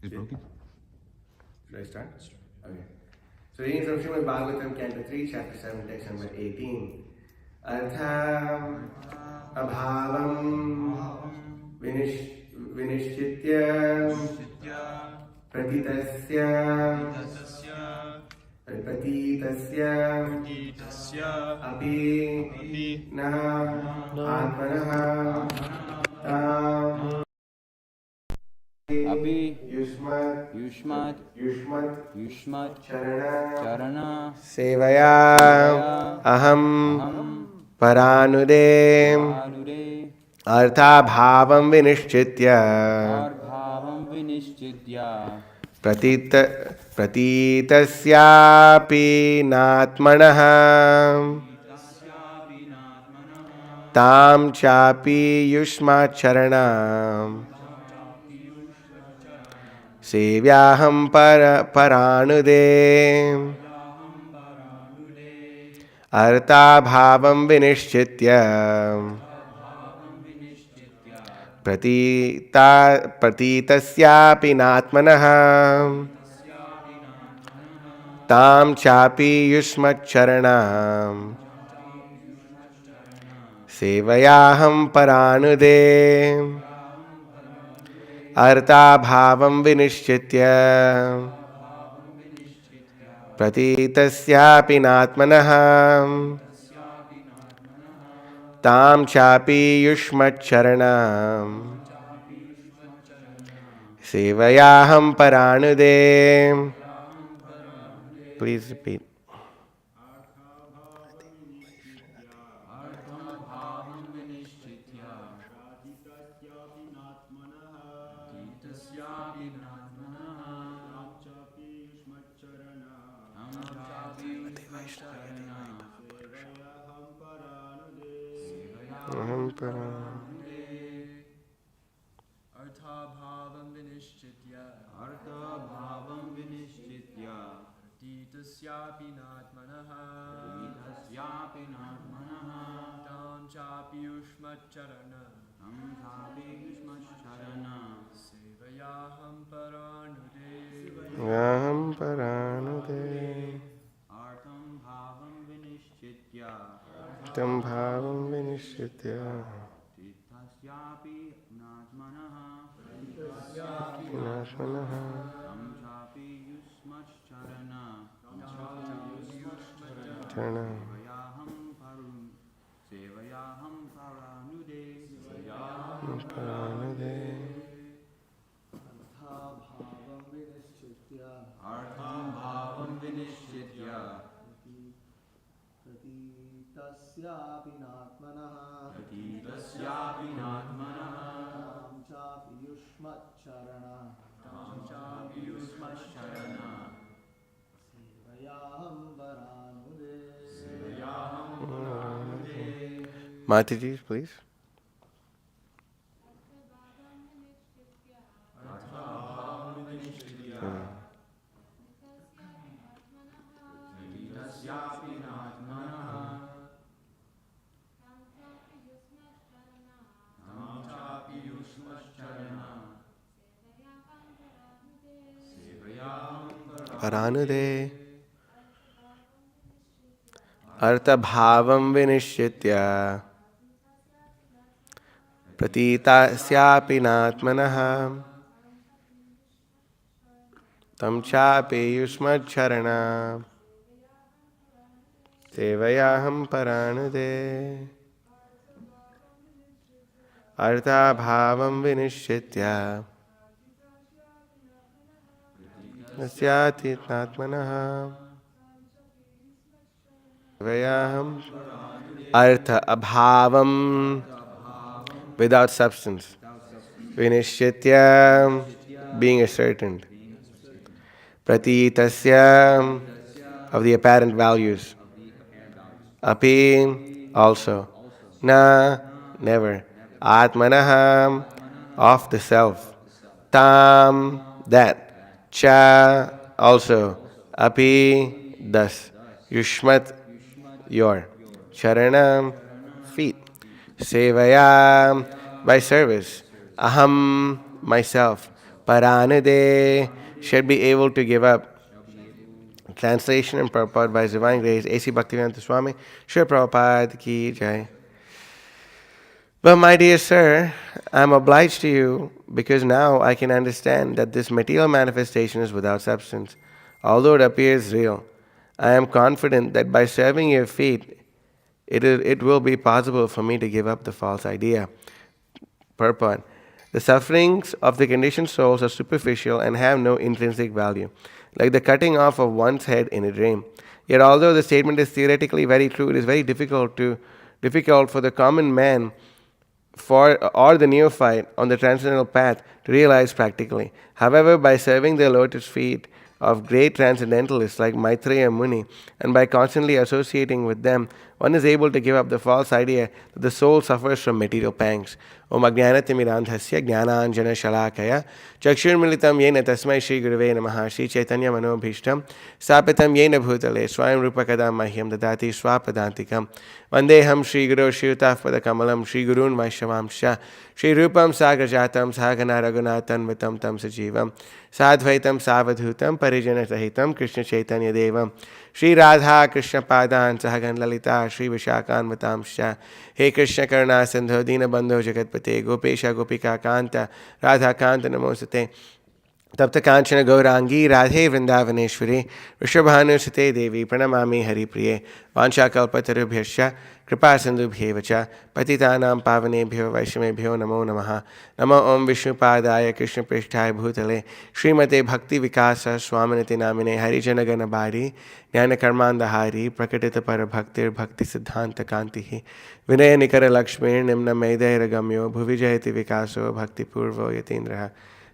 Is it broken? Should I start? Okay. So reading from Srimad Bhagavatam, Canto 3, Chapter 7, text number 18. Artham abhavam vinishchitya pratitasya api na atmanah tam Abhi Yushmat Charana Sevaya Aham Paranude Anude Artha Bhavam Vinishchitya Bhavam Vinishchidya Pratitasyapi Natmanah Tam Chapi Yushmat Charanam Sevyaham Paranude Artha Bhavam Vinishchitya Pratitasyapi Natmanah Tam Chapi Yushmat Charanam Sevayaham Paranude Artha Bhavam Vinishchitya Pratitasyapi Natmanah Tam Chapi Yushmat Charanam Sevayaham Paranude. Please repeat. Aham Paranude. Artha bhavam vinishchitya Titasyapi natmanaha Tam chapi yushmat charana Sevayaham paranude Aham Paranude. Tam Bhavam Vinishchitya Natmanah Charanam Paranude. Pratitasyapi natmanah Tam chapi yushmat charana Sevayaham paranude. Mataji, please. Paranude. Artha Bhavam Vinishchitya Pratitasyapi Natmanah Tam Chapi Yushmat Charana Sevayaham Paranude. Artha Bhavam Vinishchitya Nasyati Natmanah Sevayaham. Artha Abhavam, without substance. Vinishchitya, being ascertained. Pratitasya, of the apparent values. Api, also. Na, never. Atmanah, of the self. Tam, that. Cha, also. Api, thus. Yushmat, your. Charanam, feet. Sevaya, by service. Aham, myself. Paranade should be able to give up. Translation and purport by His Divine Grace, A.C. Bhaktivedanta Swami, Srila Prabhupada Ki Jai. Well, my dear sir, I am obliged to you because now I can understand that this material manifestation is without substance. Although it appears real, I am confident that by serving your feet, it will be possible for me to give up the false idea. Purport. The sufferings of the conditioned souls are superficial and have no intrinsic value, like the cutting off of one's head in a dream. Yet although the statement is theoretically very true, it is very difficult for the common man or the neophyte on the transcendental path to realize practically. However, by serving the lotus feet of great transcendentalists like Maitreya Muni, and by constantly associating with them, one is able to give up the false idea that the soul suffers from material pangs. Om Ajnanatimirandhasya Jnananjana Shalakaya Chakshurmilitam Yena Tasmai Shri Guruve Namaha Shri Chaitanya Manobhishtam Sapitam Yena Bhutale Swayam Rupakadam Mahyam Dadati Swapadantikam Vandeham Shri Guru Shirutafpada Kamalam Shri Gurun Vaishavamsha Shri Rupam Sagrajatam Sagana Raghunathan Vitam Tam Sajivam Sadvaitam Savadhutam Parijana Sahitam Krishna Chaitanya Devam Shri Radha Krishna Padan Sahagan Lalita Shri Vishakan Vatamsha He Krishna Karna Sindhu Dina Bandho Jagatpate Gopesha Gopika Kanta Radha Kanta Namosate Tapta Kanchana Gaurangi Radhe Vrindavaneshwari Rishabhanusate Devi Pranamami Hari Priye Vansha Kalpatarubhyasya Kripa Sindhubhyevacha Patitanam Pavanebhyo Vaishamebhyo Namo Namaha Namo Om Vishnu Padaya Krishna Prishthaya Bhutale Srimate Bhakti Vikasa Swaminati Namine Harijanagana Bari Jnana Karmanda Hari Prakatita Parabhaktir Bhakti Siddhanta Kantihi Vinaya Nikara Lakshmir Nimna Medaira Gamyo Bhuvijayati Vikaso Bhakti Purvo Yatindraha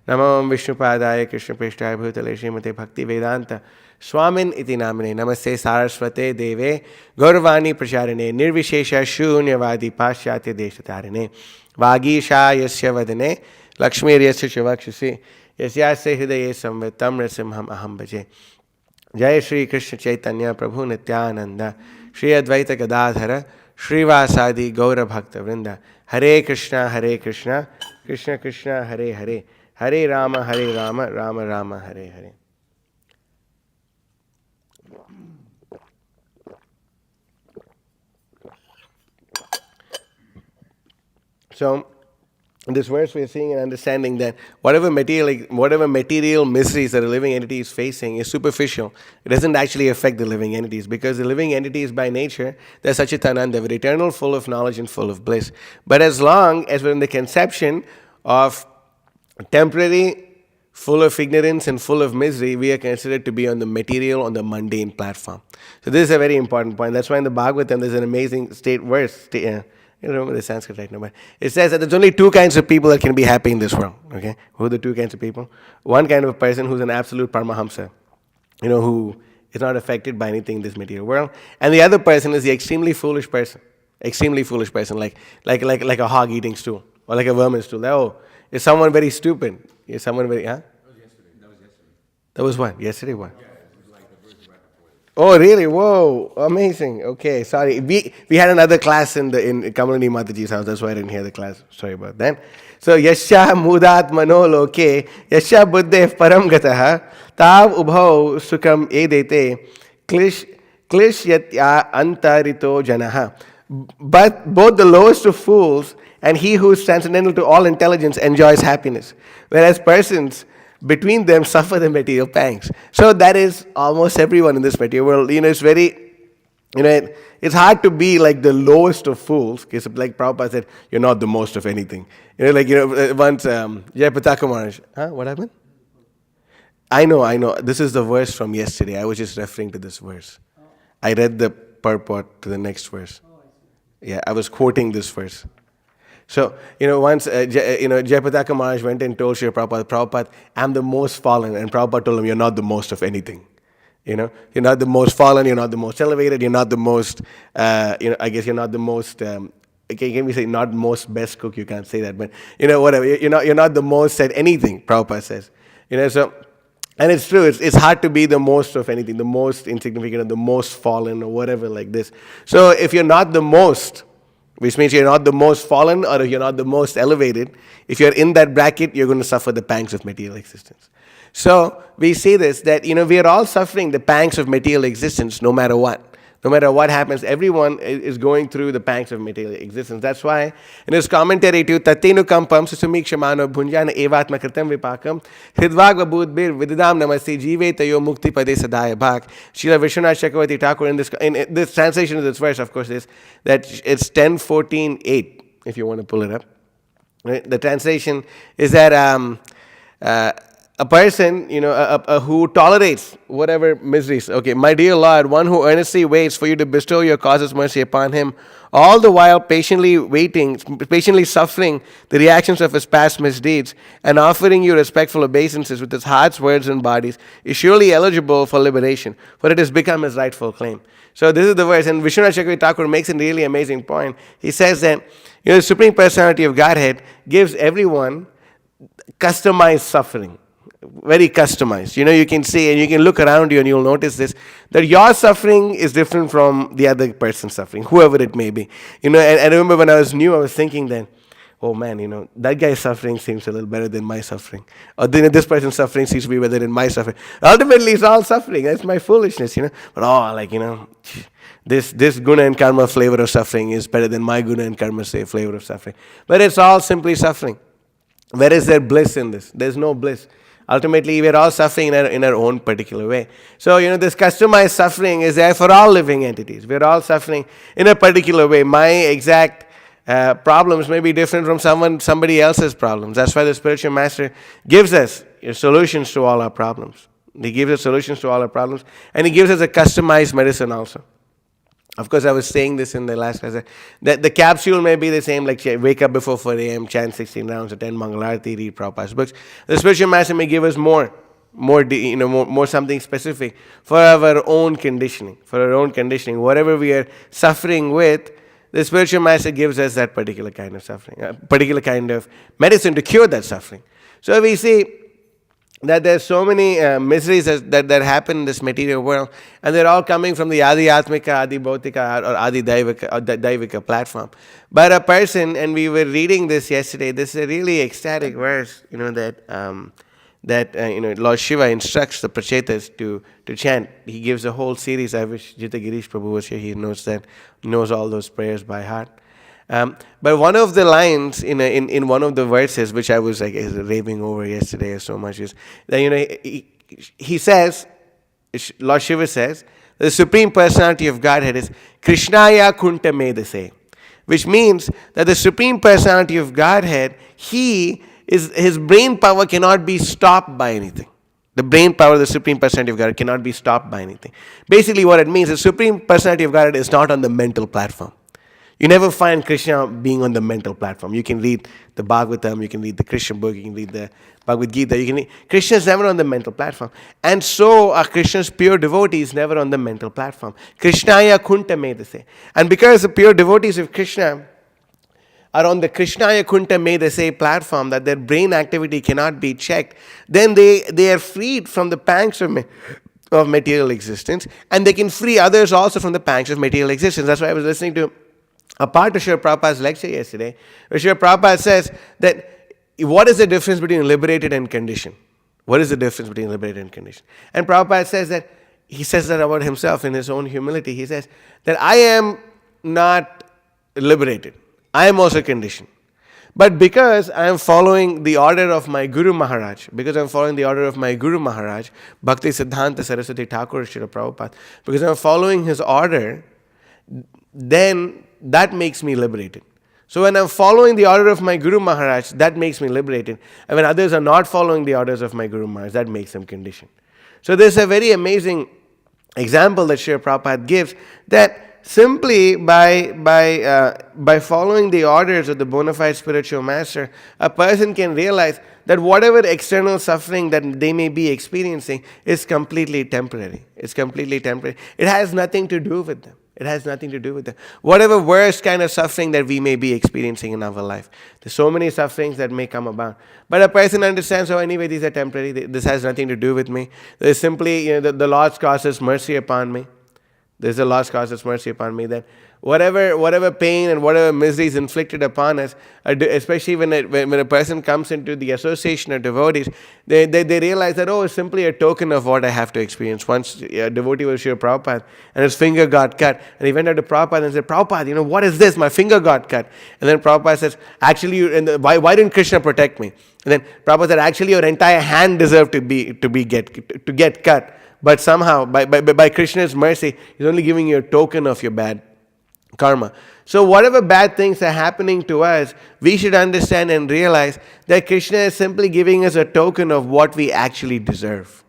Namo Om Vishnu Padaya Krishna Prishthaya Bhutale Srimate Bhakti Vedanta Swamin iti namine namaste saraswate deve gaurvani pracharine nirvishesha shunyavadi paschatya deshatarine vagisha yasya vadane lakshmir yasya shivakshasi yasyasya hridaye samvitam rasimham aham bhaje. Jai Shri Krishna Chaitanya Prabhu Nityananda Shri Advaita Gadadhara Shrivasadi Gaura Bhakta Vrinda Hare Krishna Krishna Krishna Hare Hare Hare Rama Rama Rama Hare Hare. So, in this verse, we are seeing and understanding that whatever material miseries that a living entity is facing is superficial. It doesn't actually affect the living entities because the living entities by nature, they're Sachitananda, they're eternal, full of knowledge and full of bliss. But as long as we're in the conception of temporary, full of ignorance and full of misery, we are considered to be on the material, on the mundane platform. So this is a very important point. That's why in the Bhagavatam there's an amazing verse. I don't remember the Sanskrit right now, but it says that there's only two kinds of people that can be happy in this world. Okay, who are the two kinds of people? One kind of a person who's an absolute Paramahamsa, who is not affected by anything in this material world, and the other person is the extremely foolish person, like a hog eating stool or like a vermin stool. Oh, is someone very stupid? Is someone very? Huh? That was yesterday. That was what? Yesterday what? Oh, really? Whoa, amazing. Okay, sorry. We had another class in Kamalini Mataji's house. That's why I didn't hear the class. Sorry about that. So, Yasya mudat mano loke, Yasya buddhe param gataha, tav ubhau sukham edete, klish yatya antarito janaha. But both the lowest of fools and he who is transcendental to all intelligence enjoys happiness, whereas persons between them suffer the material pangs. So that is almost everyone in this material world. It's very, it's hard to be like the lowest of fools. Because like Prabhupada said, you're not the most of anything. Once Jayapataka Maharaj, what happened? I know. This is the verse from yesterday. I was just referring to this verse. I read the purport to the next verse. Yeah, I was quoting this verse. So, once, Jayapataka Maharaj went and told Srila Prabhupada, I'm the most fallen. And Prabhupada told him, you're not the most of anything. You're not the most fallen, you're not the most elevated, you're not the most, I guess you're not the most, can we say not most best cook? You can't say that, but, whatever. You're not the most at anything, Prabhupada says. So, and it's true, it's hard to be the most of anything, the most insignificant, or the most fallen, or whatever like this. So, if you're not the most, which means you're not the most fallen or you're not the most elevated. If you're in that bracket, you're going to suffer the pangs of material existence. So we see this, that we are all suffering the pangs of material existence no matter what. No matter what happens, everyone is going through the pangs of material existence. That's why in his commentary to Tatenu Kampam Susumikshamano Bhunjana Evatma Kritam Vipakam Hridvagva Budbir Vididam Namasti Jive Tayo Mukti Pade Sadaya Bhak. Srila Vishwanath Chakravarti Thakur in this translation of this verse, of course, is that it's 10:14:8, if you want to pull it up. Right? The translation is that a person, who tolerates whatever miseries. Okay, my dear Lord, one who earnestly waits for you to bestow your causeless mercy upon him, all the while patiently suffering the reactions of his past misdeeds, and offering you respectful obeisances with his hearts, words, and bodies, is surely eligible for liberation, for it has become his rightful claim. So this is the verse, and Vishwanath Chakravarti Thakur makes a really amazing point. He says that the Supreme Personality of Godhead gives everyone customized suffering. Very customized. You can see and you can look around you and you'll notice this, that your suffering is different from the other person's suffering, whoever it may be. And I remember when I was new, I was thinking then, oh man, that guy's suffering seems a little better than my suffering. Or this person's suffering seems to be better than my suffering. Ultimately, it's all suffering. That's my foolishness, But this guna and karma flavor of suffering is better than my guna and karma flavor of suffering. But it's all simply suffering. Where is there bliss in this? There's no bliss. Ultimately, we're all suffering in our own particular way. So, this customized suffering is there for all living entities. We're all suffering in a particular way. My exact problems may be different from somebody else's problems. That's why the spiritual master gives us solutions to all our problems. He gives us solutions to all our problems, and he gives us a customized medicine also. Of course, I was saying this in the last class, that the capsule may be the same, like wake up before 4 a.m., chant 16 rounds, attend Mangalarti, read Prabhupada's books. The spiritual master may give us more something specific for our own conditioning. Whatever we are suffering with, the spiritual master gives us that particular kind of suffering, a particular kind of medicine to cure that suffering. So we see that there's so many miseries that happen in this material world, and they're all coming from the Adi Atmika, Adi Bhautika, or Adi Daivika platform. But a person, and we were reading this yesterday, this is a really ecstatic verse, that Lord Shiva instructs the Prachetas to chant. He gives a whole series. I wish Jita Girish Prabhu was here. He knows all those prayers by heart. But one of the lines in one of the verses, which I was raving over yesterday so much, is that he says, Lord Shiva says, the Supreme Personality of Godhead is Krishnaya Kunta Medase, which means that the Supreme Personality of Godhead, his brain power cannot be stopped by anything. The brain power of the Supreme Personality of Godhead cannot be stopped by anything. Basically what it means is the Supreme Personality of Godhead is not on the mental platform. You never find Krishna being on the mental platform. You can read the Bhagavatam, you can read the Krishna book, you can read the Bhagavad Gita. Krishna is never on the mental platform. And so are Krishna's pure devotees never on the mental platform. Krishnaya Kunta Medase. And because the pure devotees of Krishna are on the Krishnaya Kunta Medase platform, that their brain activity cannot be checked, then they are freed from the pangs of material existence, and they can free others also from the pangs of material existence. That's why I was listening to a part of Srila Prabhupada's lecture yesterday, where Srila Prabhupada says that what is the difference between liberated and conditioned? What is the difference between liberated and conditioned? And Prabhupada says that, he says that about himself in his own humility. He says that I am not liberated. I am also conditioned. But because I am following the order of my Guru Maharaj, Bhakti Siddhanta Saraswati Thakur Srila Prabhupada, because I am following his order, then that makes me liberated. So when I'm following the order of my Guru Maharaj, that makes me liberated. And when others are not following the orders of my Guru Maharaj, that makes them conditioned. So there's a very amazing example that Srila Prabhupada gives, that simply by following the orders of the bona fide spiritual master, a person can realize that whatever external suffering that they may be experiencing is completely temporary. It's completely temporary. It has nothing to do with them. Whatever worst kind of suffering that we may be experiencing in our life. There's so many sufferings that may come about. But a person understands, anyway, these are temporary. This has nothing to do with me. There's simply, the Lord's causes mercy upon me. There's the Lord's causes mercy upon me, that whatever pain and whatever misery is inflicted upon us, especially when a person comes into the association of devotees, they realize that, oh, it's simply a token of what I have to experience. Once a devotee was Srila Prabhupada, and his finger got cut, and he went out to Prabhupada and said, Prabhupada, what is this? My finger got cut. And then Prabhupada says, actually, why didn't Krishna protect me? And then Prabhupada said, actually, your entire hand deserved to get cut. But somehow, by Krishna's mercy, he's only giving you a token of your bad karma. So whatever bad things are happening to us, we should understand and realize that Krishna is simply giving us a token of what we actually deserve.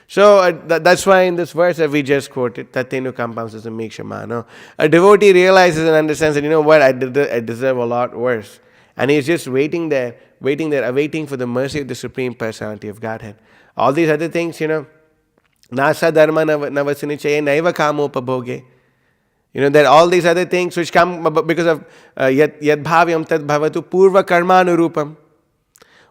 So that's why in this verse that we just quoted, Tatenu Kampamsa Samikshamano, a devotee realizes and understands that, I deserve a lot worse. And he's just waiting there, awaiting for the mercy of the Supreme Personality of Godhead. All these other things, Nasa Dharma Navasinichaye Naiva Kamopabhoge. That all these other things which come because of Yad Bhavyam Tad Bhavatu Purva Karmanurupam.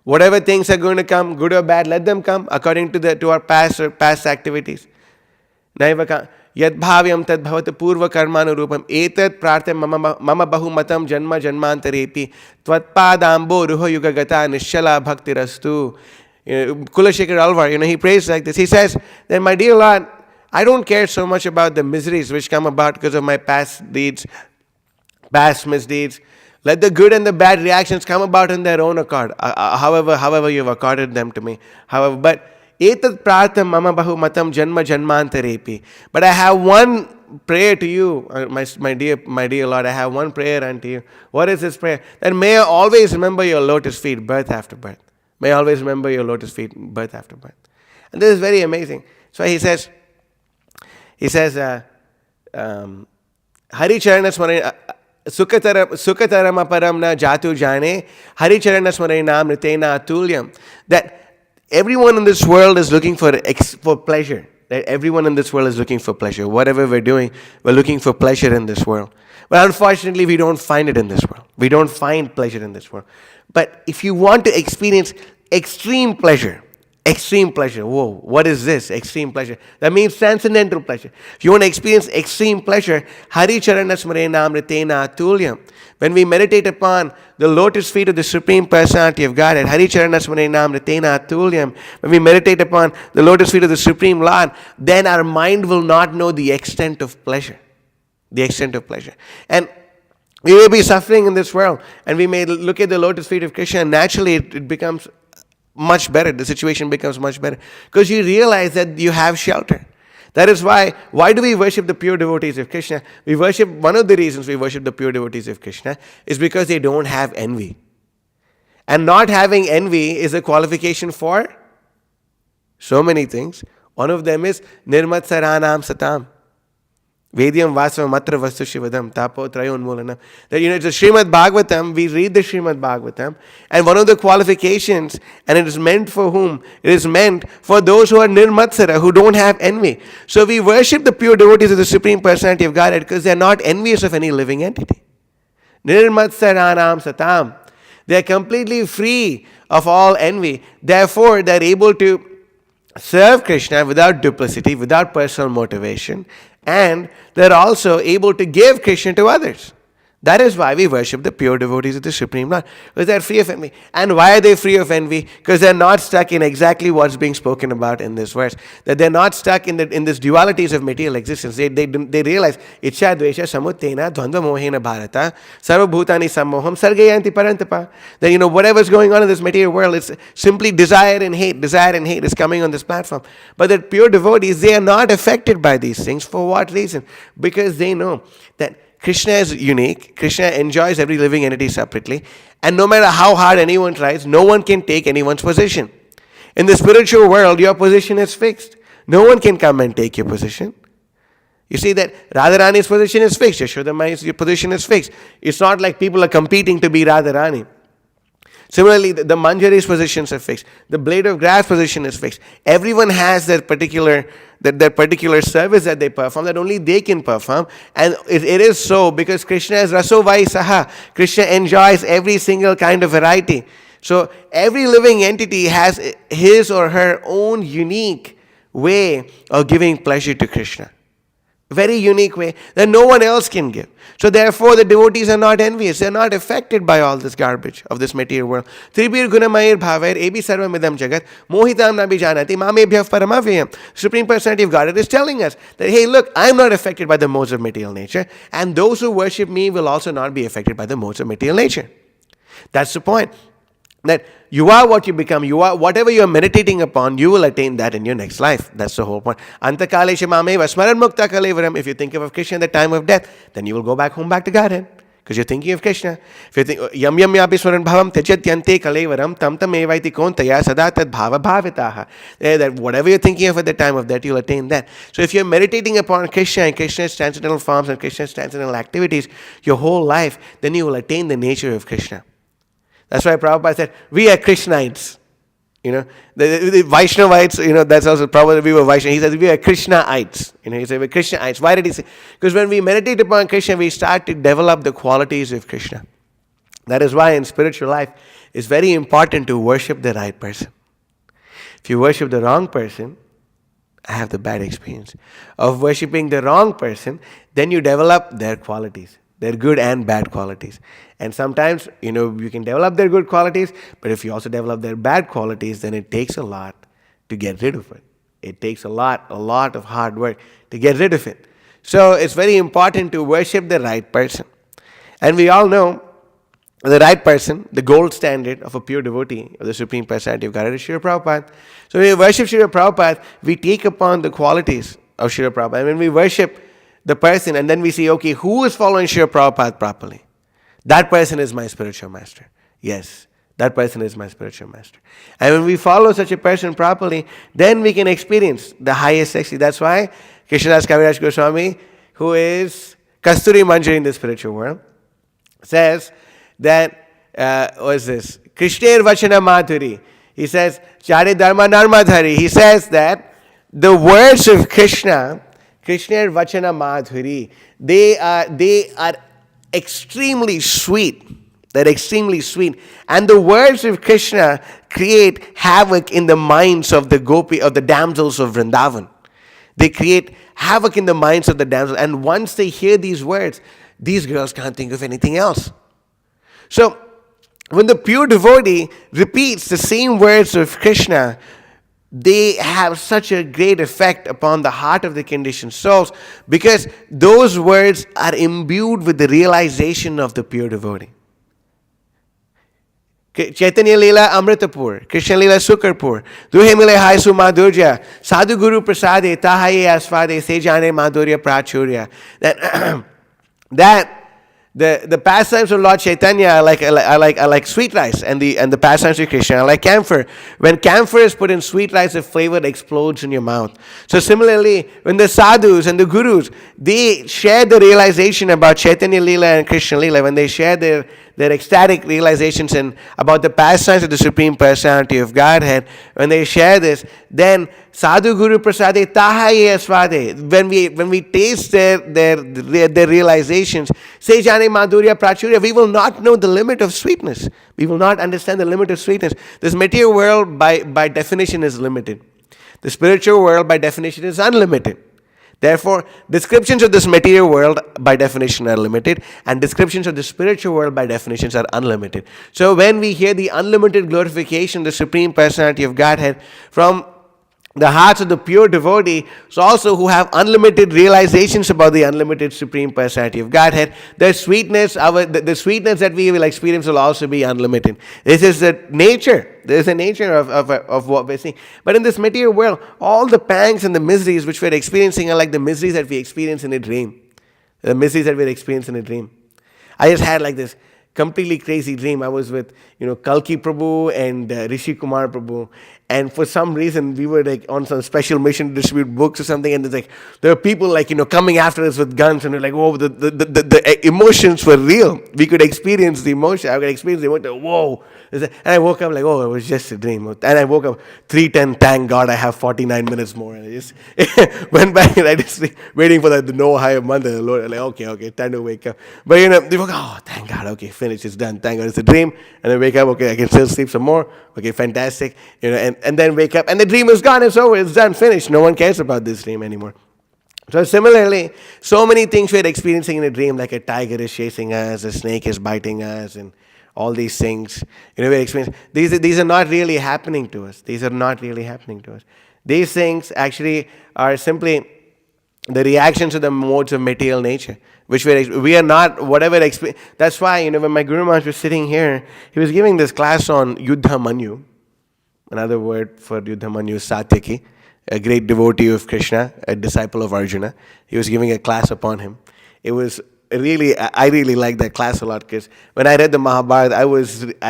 Whatever things are going to come, good or bad, let them come according to our past activities. Naiva Yad Bhavyam Tad Bhavatu Purva Karmanurupam Etat Prartham Mama Bahumatam Janma Janmantarepi Tvatpadambo Ruho Yugagata Nishala Bhaktirastu. Kulashekar Alvar, he prays like this. He says that, my dear Lord, I don't care so much about the miseries which come about because of my past deeds, past misdeeds. Let the good and the bad reactions come about in their own accord, however you've accorded them to me. But etat prartham mama bahu matam janma janmantarepi. But I have one prayer to you, my dear Lord. I have one prayer unto you. What is this prayer? That may I always remember your lotus feet, birth after birth. May I always remember your lotus feet, birth after birth. And this is very amazing. So he says, Hari Charana Smarana Sukataram Aparam na Jatu Jane, Hari Charana Smarana Ritena Atulyam. That everyone in this world is looking for pleasure. That everyone in this world is looking for pleasure. Whatever we're doing, we're looking for pleasure in this world. But unfortunately, we don't find it in this world. We don't find pleasure in this world. But if you want to experience extreme pleasure, whoa, what is this? Extreme pleasure. That means transcendental pleasure. If you want to experience extreme pleasure, Hari Charana Smarena Amritena Atulyam. When we meditate upon the lotus feet of the Supreme Personality of Godhead, Hari Charana Smarena Amritena Atulyam, when we meditate upon the lotus feet of the Supreme Lord, then our mind will not know the extent of pleasure. The extent of pleasure. And we may be suffering in this world, and we may look at the lotus feet of Krishna, and naturally it becomes much better. The situation becomes much better because you realize that you have shelter. That is why do we worship the pure devotees of Krishna? One of the reasons we worship the pure devotees of Krishna is because they don't have envy. And not having envy is a qualification for so many things. One of them is Nirmat Saranam Satam. Vedyam Vasava Matra Vastu Shivadam Tapo Trayon Mulanam. That it's a Srimad Bhagavatam, we read the Srimad Bhagavatam, and one of the qualifications, and it is meant for whom? It is meant for those who are Nirmatsara, who don't have envy. So we worship the pure devotees of the Supreme Personality of Godhead because they are not envious of any living entity. Nirmatsaranam Satam. They are completely free of all envy. Therefore, they are able to serve Krishna without duplicity, without personal motivation, and they're also able to give Krishna to others. That is why we worship the pure devotees of the Supreme Lord, because they're free of envy. And why are they free of envy? Because they're not stuck in exactly what's being spoken about in this verse. That they're not stuck in this dualities of material existence. They realize, Ichcha Dvesha Samuttena Dvandva Mohena Bharata Sarva Bhutani Sammoham Sargayanti Parantapa. That whatever's going on in this material world, it's simply desire and hate. Desire and hate is coming on this platform. But the pure devotees, they are not affected by these things. For what reason? Because they know that Krishna is unique. Krishna enjoys every living entity separately. And no matter how hard anyone tries, no one can take anyone's position. In the spiritual world, your position is fixed. No one can come and take your position. You see that Radharani's position is fixed. Yashodamai's position is fixed. It's not like people are competing to be Radharani. Similarly, the Manjari's positions are fixed. The blade of grass position is fixed. Everyone has their particular service that they perform, that only they can perform. And it is so because Krishna is Rasovai Saha. Krishna enjoys every single kind of variety. So every living entity has his or her own unique way of giving pleasure to Krishna. very unique way that no one else can give. So therefore the devotees are not envious. They're not affected by all this garbage of this material world. Tribir gunamair bhavair ebi sarvamidam jagat mohitam nabi janati mamebhyah paramavyam. Supreme Personality of Godhead is telling us that, hey, look, I'm not affected by the modes of material nature, and those who worship me will also not be affected by the modes of material nature. That's the point. That you are what you become, you are whatever you are meditating upon, you will attain that in your next life. That's the whole point. Antakalesha mameva smaran mukta kalevaram. If you're thinking of Krishna at the time of death, then you will go back home back to Godhead. Because you're thinking of Krishna. If you think yam yam yapi smaran bhavam tyajatyante kalevaram tam tam evaiti kontaya sada tad bhava bhavitaha. That whatever you're thinking of at the time of death, you'll attain that. So if you're meditating upon Krishna and Krishna's transcendental forms and Krishna's transcendental activities your whole life, then you will attain the nature of Krishna. That's why Prabhupada said, we are Krishnaites. The Vaishnavites, that's also Prabhupada, we were Vaishnava. He said, we are Krishnaites. He said, we're Krishnaites. Why did he say? Because when we meditate upon Krishna, we start to develop the qualities of Krishna. That is why in spiritual life, it's very important to worship the right person. If you worship the wrong person, I have the bad experience of worshipping the wrong person, then you develop their qualities. Their good and bad qualities. And sometimes, you can develop their good qualities, but if you also develop their bad qualities, then it takes a lot to get rid of it. It takes a lot of hard work to get rid of it. So it's very important to worship the right person. And we all know the right person, the gold standard of a pure devotee of the Supreme Personality of Godhead is Srila Prabhupada. So when we worship Srila Prabhupada, we take upon the qualities of Srila Prabhupada. And when we worship the person and then we see, okay, who is following Srila Prabhupada properly? That person is my spiritual master. Yes, that person is my spiritual master. And when we follow such a person properly, then we can experience the highest ecstasy. That's why Krishnadas Kaviraj Goswami, who is Kasturi Manjari in the spiritual world, says that, what is this? Krishner Vachana Madhuri. He says, Chari Dharma Narmadhari. He says that the words of Krishna Vachana Madhuri, they are extremely sweet. They're extremely sweet. And the words of Krishna create havoc in the minds of the damsels of Vrindavan. They create havoc in the minds of the damsels. And once they hear these words, these girls can't think of anything else. So, when the pure devotee repeats the same words of Krishna, they have such a great effect upon the heart of the conditioned souls because those words are imbued with the realization of the pure devotee. Chaitanya Leela Amritapur, Krishna Leela Sukarpur, Duhe Mile Hai Su Madhurya, Sadhu Guru Prasade, Tahaye Asvade, Sejane Madhurya Prachurya. That the pastimes of Lord Chaitanya are like sweet rice, and the pastimes of Krishna are like camphor. When camphor is put in sweet rice, the flavor explodes in your mouth. So similarly, when the sadhus and the gurus, they share the realization about Chaitanya Leela and Krishna Leela, when they share their ecstatic realizations and about the pastimes of the Supreme Personality of Godhead, when they share this, then Sadhu Guru Prasade Tahaye Asvade, when we taste their realizations, Sejane Madhurya Prachurya, we will not know the limit of sweetness. We will not understand the limit of sweetness. This material world by definition is limited. The spiritual world by definition is unlimited. Therefore, descriptions of this material world by definition are limited, and descriptions of the spiritual world by definitions are unlimited. So when we hear the unlimited glorification of the Supreme Personality of Godhead from the hearts of the pure devotees also who have unlimited realizations about the unlimited Supreme Personality of Godhead, the sweetness that we will experience will also be unlimited. This is the nature. This is the nature of what we're seeing. But in this material world, all the pangs and the miseries which we're experiencing are like the miseries that we experience in a dream. The miseries that we experience in a dream. I just had like this completely crazy dream. I was with, Kalki Prabhu and Rishi Kumar Prabhu. And for some reason, we were like on some special mission to distribute books or something. And there were people coming after us with guns. And we're like, whoa, the emotions were real. We could experience the emotion. I could experience the emotion. Whoa. And I woke up like, oh, it was just a dream. And I woke up 3:10. Thank God I have 49 minutes more. And I just went back and I just waiting for the no higher mother. The Lord, like, okay, time to wake up. But they woke up, oh, thank God, okay, finished, it's done. Thank God, it's a dream. And then wake up, okay, I can still sleep some more. Okay, fantastic. And then wake up, and the dream is gone, it's over, it's done, finished. No one cares about this dream anymore. So similarly, so many things we're experiencing in a dream, like a tiger is chasing us, a snake is biting us, and all these things. We're experiencing. These are not really happening to us. These are not really happening to us. These things actually are simply the reactions to the modes of material nature, which we are not whatever. That's why when my Guru Maharaj was sitting here, he was giving this class on Yuddha Manyu. Another word for Yuddha Manyu is Satyaki, a great devotee of Krishna, a disciple of Arjuna. He was giving a class upon him. It was I really liked that class a lot, because when I read the Mahabharata, I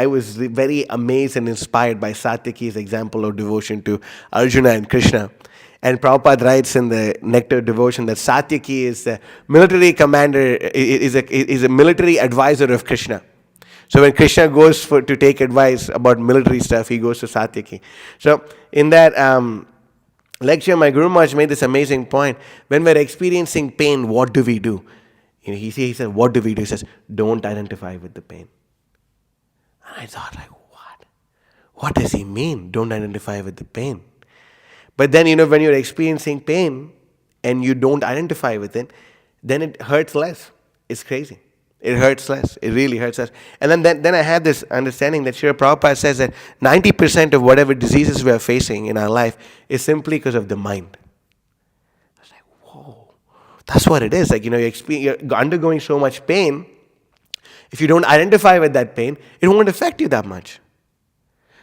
was very amazed and inspired by Satyaki's example of devotion to Arjuna and Krishna. And Prabhupada writes in the Nectar of Devotion that Satyaki is a military commander, is a military advisor of Krishna. So when Krishna goes to take advice about military stuff, he goes to Satyaki. So in that lecture, my Guru Maharaj made this amazing point. When we're experiencing pain, what do we do? He said, what do we do? He says, don't identify with the pain. And I thought, like, what? What does he mean? Don't identify with the pain. But then, when you're experiencing pain and you don't identify with it, then it hurts less. It's crazy. It hurts less. It really hurts less. And then I had this understanding that Srila Prabhupada says that 90% of whatever diseases we are facing in our life is simply because of the mind. I was like, whoa, that's what it is. Like, you're undergoing so much pain. If you don't identify with that pain, it won't affect you that much.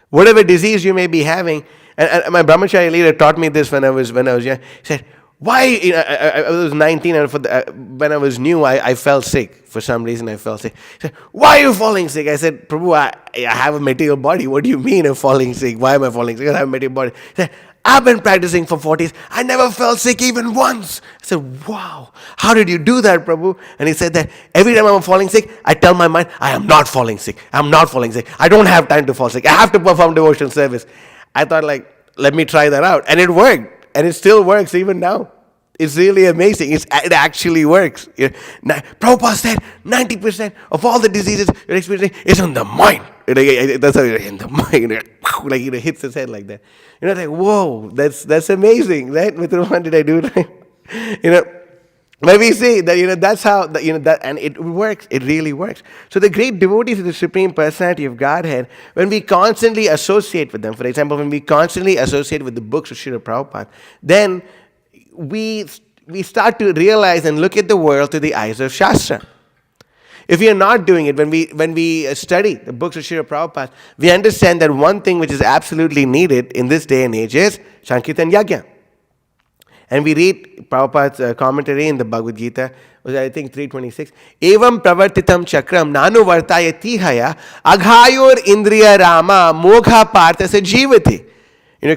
Whatever disease you may be having, and my brahmachari leader taught me this when I was young. He said, why, I was 19, and when I was new, I fell sick. For some reason, I fell sick. He said, why are you falling sick? I said, Prabhu, I have a material body. What do you mean I'm falling sick? Why am I falling sick? Because I have a material body. He said, I've been practicing for 40 years. I never fell sick even once. I said, wow, how did you do that, Prabhu? And he said that every time I'm falling sick, I tell my mind, I am not falling sick. I'm not falling sick. I don't have time to fall sick. I have to perform devotional service. I thought, let me try that out. And it worked. And it still works even now. It's really amazing. It actually works. Prabhupada said 90% of all the diseases you're experiencing is in the mind. That's how you're in the mind. Like hits his head like that. Like, whoa, that's amazing, right? With what did I do? But we see that that's how that, and it works. It really works. So the great devotees of the Supreme Personality of Godhead, when we constantly associate with them, for example, when we constantly associate with the books of Srila Prabhupada, then we start to realize and look at the world through the eyes of Shastra. If we are not doing it, when we study the books of Srila Prabhupada, we understand that one thing which is absolutely needed in this day and age is Sankirtan Yajna. And we read Prabhupada's commentary in the Bhagavad Gita, was I think 326. Evam pravartitam chakram nanu vartayati haya aghayor indriya rama mogha partasa jivati.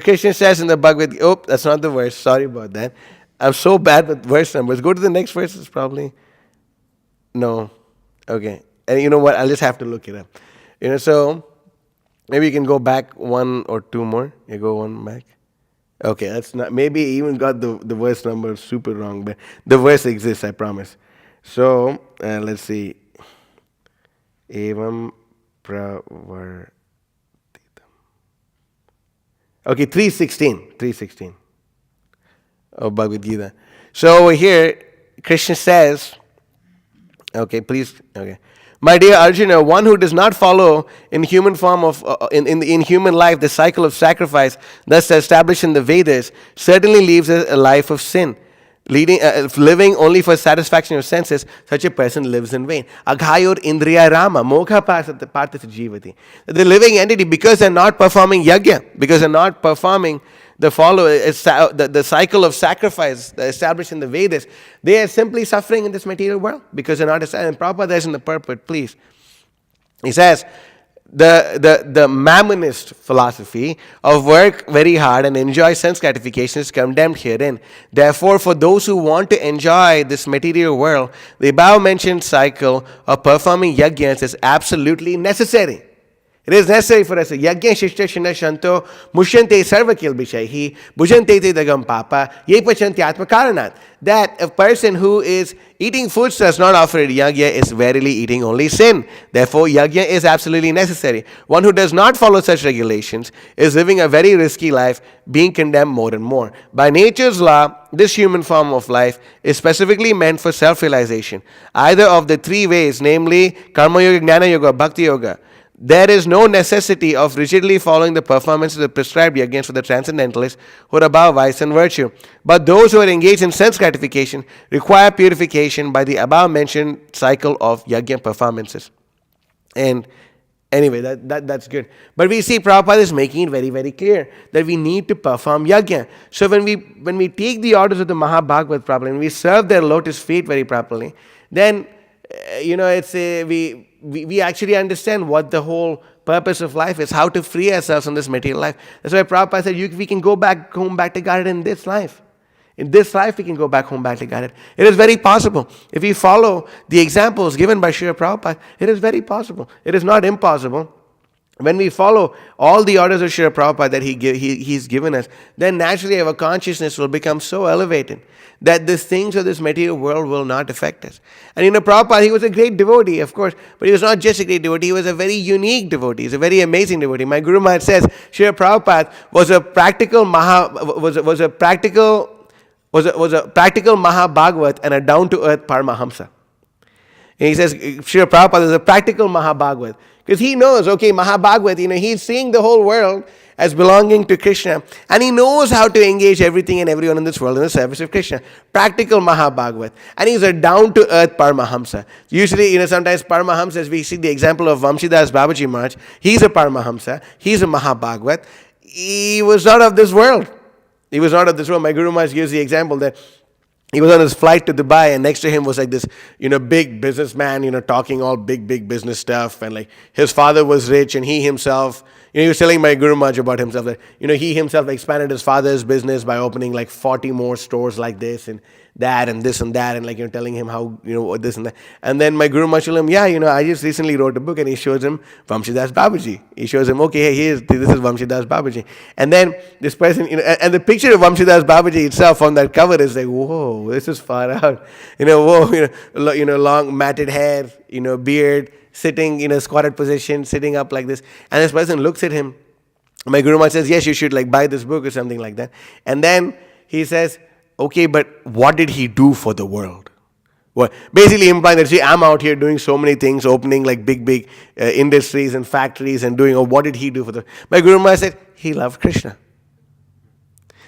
Krishna says in the Bhagavad Gita, oh, that's not the verse, sorry about that. I'm so bad with verse numbers. Go to the next verses probably. No. Okay. And you know what? I'll just have to look it up. So maybe you can go back one or two more. You go one back. Okay, that's not, maybe he even got the verse number super wrong, but the verse exists, I promise. So, let's see. Evam pravartitam. Okay, 316 of Bhagavad Gita. So over here, Krishna says, okay, please, okay. My dear Arjuna, one who does not follow in human form of in human life the cycle of sacrifice thus established in the Vedas certainly lives a life of sin. Living only for satisfaction of senses, such a person lives in vain. Aghayor indriya rama, mokha partasa jivati. The living entity, because they're not performing yajna, because they're not performing the cycle of sacrifice established in the Vedas, they are simply suffering in this material world because they're not. And Prabhupada is in the purport, please. He says, the mammonist philosophy of work very hard and enjoy sense gratification is condemned herein. Therefore, for those who want to enjoy this material world, the above mentioned cycle of performing yajnas is absolutely necessary. It is necessary for us. Yajna shishta shina shanto mushyante sarva kilbishaihi bhujante te dagam papa ye pachanti atma karanat. That a person who is eating foods does not offer yajna is verily eating only sin. Therefore, yajna is absolutely necessary. One who does not follow such regulations is living a very risky life, being condemned more and more. By nature's law, this human form of life is specifically meant for self-realization, either of the three ways, namely Karma Yoga, Jnana Yoga, or Bhakti Yoga. There is no necessity of rigidly following the performance of the prescribed yajnas for the transcendentalists who are above vice and virtue. But those who are engaged in sense gratification require purification by the above mentioned cycle of yajna performances. And anyway, that's good. But we see Prabhupada is making it very, very clear that we need to perform yajna. So when we take the orders of the Mahabhagavad properly, and we serve their lotus feet very properly, then we actually understand what the whole purpose of life is, how to free ourselves from this material life. That's why Prabhupada said we can go back home back to Godhead in this life. In this life, we can go back home back to Godhead. It is very possible. If we follow the examples given by Srila Prabhupada, it is very possible. It is not impossible. When we follow all the orders of Srila Prabhupada that he's given us, then naturally our consciousness will become so elevated that the things of this material world will not affect us. And Prabhupada, he was a great devotee, of course, but he was not just a great devotee, he was a very unique devotee. He's a very amazing devotee. My Guru Maharaj says Srila Prabhupada was a practical Mahabhagavat and a down-to-earth Paramahamsa. And he says Srila Prabhupada is a practical Mahabhagavat. Because he knows, Mahabhagavat, he's seeing the whole world as belonging to Krishna. And he knows how to engage everything and everyone in this world in the service of Krishna. Practical Mahabhagavat. And he's a down-to-earth Paramahamsa. Usually, sometimes Paramahamsas, we see the example of Vamsidas Babaji Maharaj. He's a Paramahamsa. He's a Mahabhagavat. He was not of this world. He was not of this world. My Guru Maharaj gives the example that he was on his flight to Dubai, and next to him was like this, big businessman, talking all big business stuff. And like his father was rich, and he himself, he was telling my Guru Maharaj about himself that, he himself expanded his father's business by opening like 40 more stores like this and that and this and that, and like, telling him how, this and that. And then my Guru Maharaj told him, I just recently wrote a book, and he shows him Vamsidas Babaji. He shows him, okay, hey, this is Vamsidas Babaji. And then this person, and the picture of Vamsidas Babaji itself on that cover is like, whoa, this is far out. Long matted hair, beard, sitting in a squatted position, sitting up like this. And this person looks at him. My Guru Maharaj says, yes, you should like buy this book or something like that. And then he says, okay, but what did he do for the world? Well, basically implying that, see, I'm out here doing so many things, opening like big industries and factories and doing, what did he do for the... My Guru Maharaj said, he loved Krishna.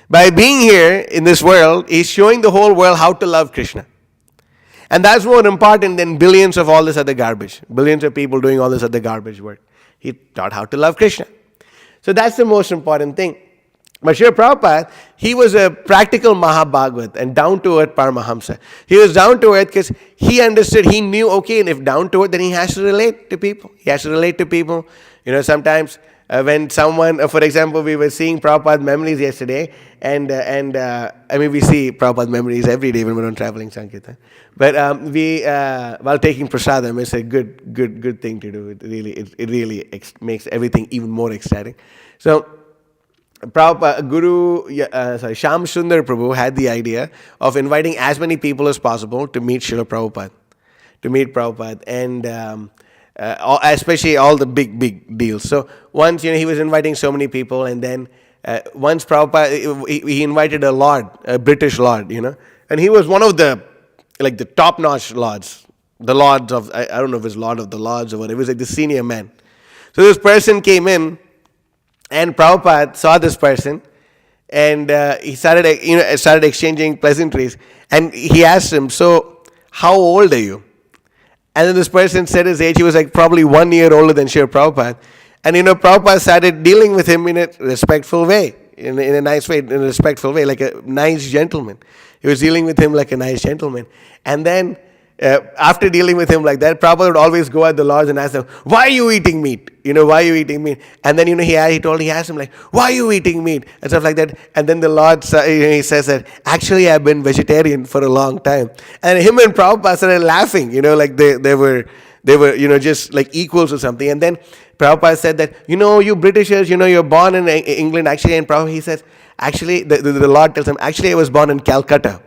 By being here in this world, he's showing the whole world how to love Krishna. And that's more important than billions of all this other garbage. Billions of people doing all this other garbage work. He taught how to love Krishna. So that's the most important thing. But Srila Prabhupada, he was a practical Mahabhagavat and down-to-earth Paramahamsa. He was down-to-earth because he understood, he knew, okay, and if down-to-earth, then he has to relate to people. He has to relate to people. Sometimes when someone, for example, we were seeing Prabhupada memories yesterday, and we see Prabhupada memories every day when we're on traveling Sankirtan. But while taking prasadam, it's a good thing to do. It really makes everything even more exciting. So, Shyam Sundar Prabhu had the idea of inviting as many people as possible to meet Srila Prabhupada, and especially all the big deals. So once, he was inviting so many people, and then once Prabhupada, he invited a British lord, and he was one of the top-notch lords, the lords of, I don't know if it's Lord of the Lords or whatever, it was like the senior man. So this person came in, and Prabhupada saw this person, and he started exchanging pleasantries. And he asked him, so, how old are you? And then this person said his age. He was like probably 1 year older than Srila Prabhupada. And Prabhupada started dealing with him in a respectful way, in a nice way, in a respectful way, like a nice gentleman. He was dealing with him like a nice gentleman. And then, after dealing with him like that, Prabhupada would always go at the lords and ask them, why are you eating meat? Why are you eating meat? And then, he asked him like, why are you eating meat? And stuff like that. And then the Lord, he says that, actually, I've been vegetarian for a long time. And him and Prabhupada started laughing, like they were, just like equals or something. And then Prabhupada said that, you Britishers, you're born in England, actually. And Prabhupada, he says, actually, the Lord tells him, actually, I was born in Calcutta.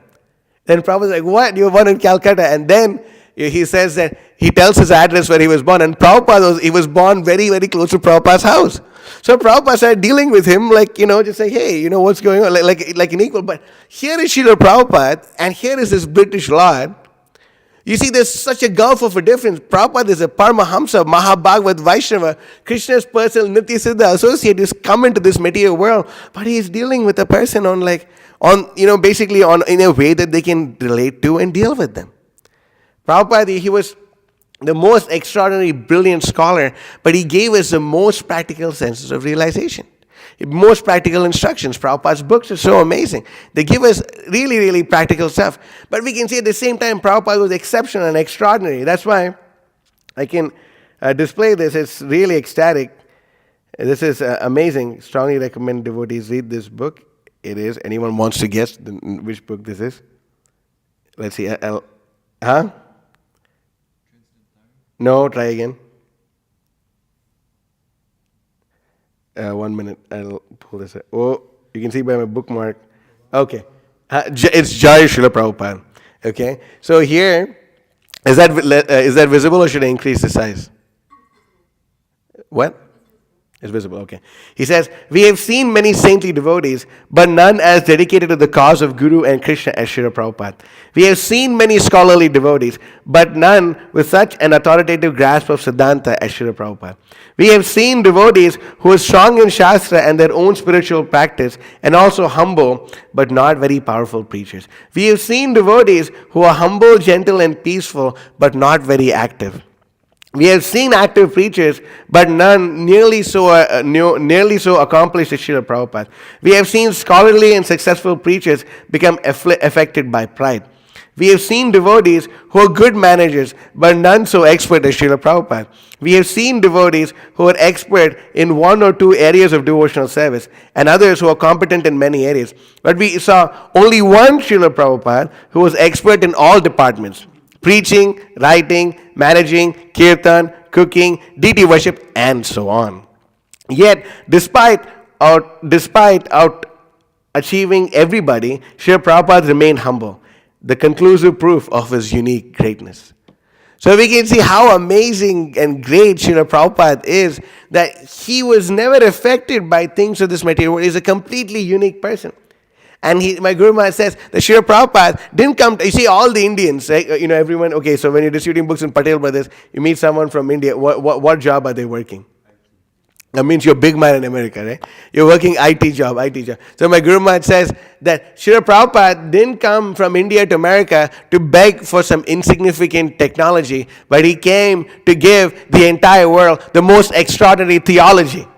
Then Prabhupada's like, what? You were born in Calcutta? And then he says that he tells his address where he was born. And Prabhupada, he was born very, very close to Prabhupada's house. So Prabhupada started dealing with him just say, hey, what's going on? Like an equal. But here is Srila Prabhupada, and here is this British Lord. You see, there's such a gulf of a difference. Prabhupada is a Paramahamsa, Mahabhagavad Vaishnava, Krishna's personal Nitya Siddha associate who's come into this material world, but he's dealing with a person basically in a way that they can relate to and deal with them. Prabhupada, he was the most extraordinary, brilliant scholar, but he gave us the most practical senses of realization. Most practical instructions. Prabhupada's books are so amazing. They give us really, really practical stuff. But we can see at the same time, Prabhupada was exceptional and extraordinary. That's why I can display this. It's really ecstatic. This is amazing. Strongly recommend devotees read this book. It is. Anyone wants to guess which book this is? Let's see. No, try again. 1 minute, I'll pull this up. Oh, you can see by my bookmark. Okay. It's Jai Srila Prabhupada. Okay. So here, is that visible, or should I increase the size? What? It's visible, okay. He says, we have seen many saintly devotees, but none as dedicated to the cause of Guru and Krishna as Srila Prabhupada. We have seen many scholarly devotees, but none with such an authoritative grasp of Siddhanta as Srila Prabhupada. We have seen devotees who are strong in Shastra and their own spiritual practice, and also humble, but not very powerful preachers. We have seen devotees who are humble, gentle, and peaceful, but not very active. We have seen active preachers, but none nearly so accomplished as Srila Prabhupada. We have seen scholarly and successful preachers become affected by pride. We have seen devotees who are good managers, but none so expert as Srila Prabhupada. We have seen devotees who are expert in one or two areas of devotional service, and others who are competent in many areas. But we saw only one Srila Prabhupada who was expert in all departments: preaching, writing, managing, kirtan, cooking, deity worship, and so on. Yet, despite out achieving everybody, Srila Prabhupada remained humble, the conclusive proof of his unique greatness. So we can see how amazing and great Srila Prabhupada is, that he was never affected by things of this material world. He's a completely unique person. And my Guru Maharaj says that Srila Prabhupada didn't come, you see all the Indians, right? Everyone, okay, so when you're distributing books in Patel Brothers, you meet someone from India, what job are they working? That means you're a big man in America, right? You're working IT job. So my Guru Maharaj says that Srila Prabhupada didn't come from India to America to beg for some insignificant technology, but he came to give the entire world the most extraordinary theology.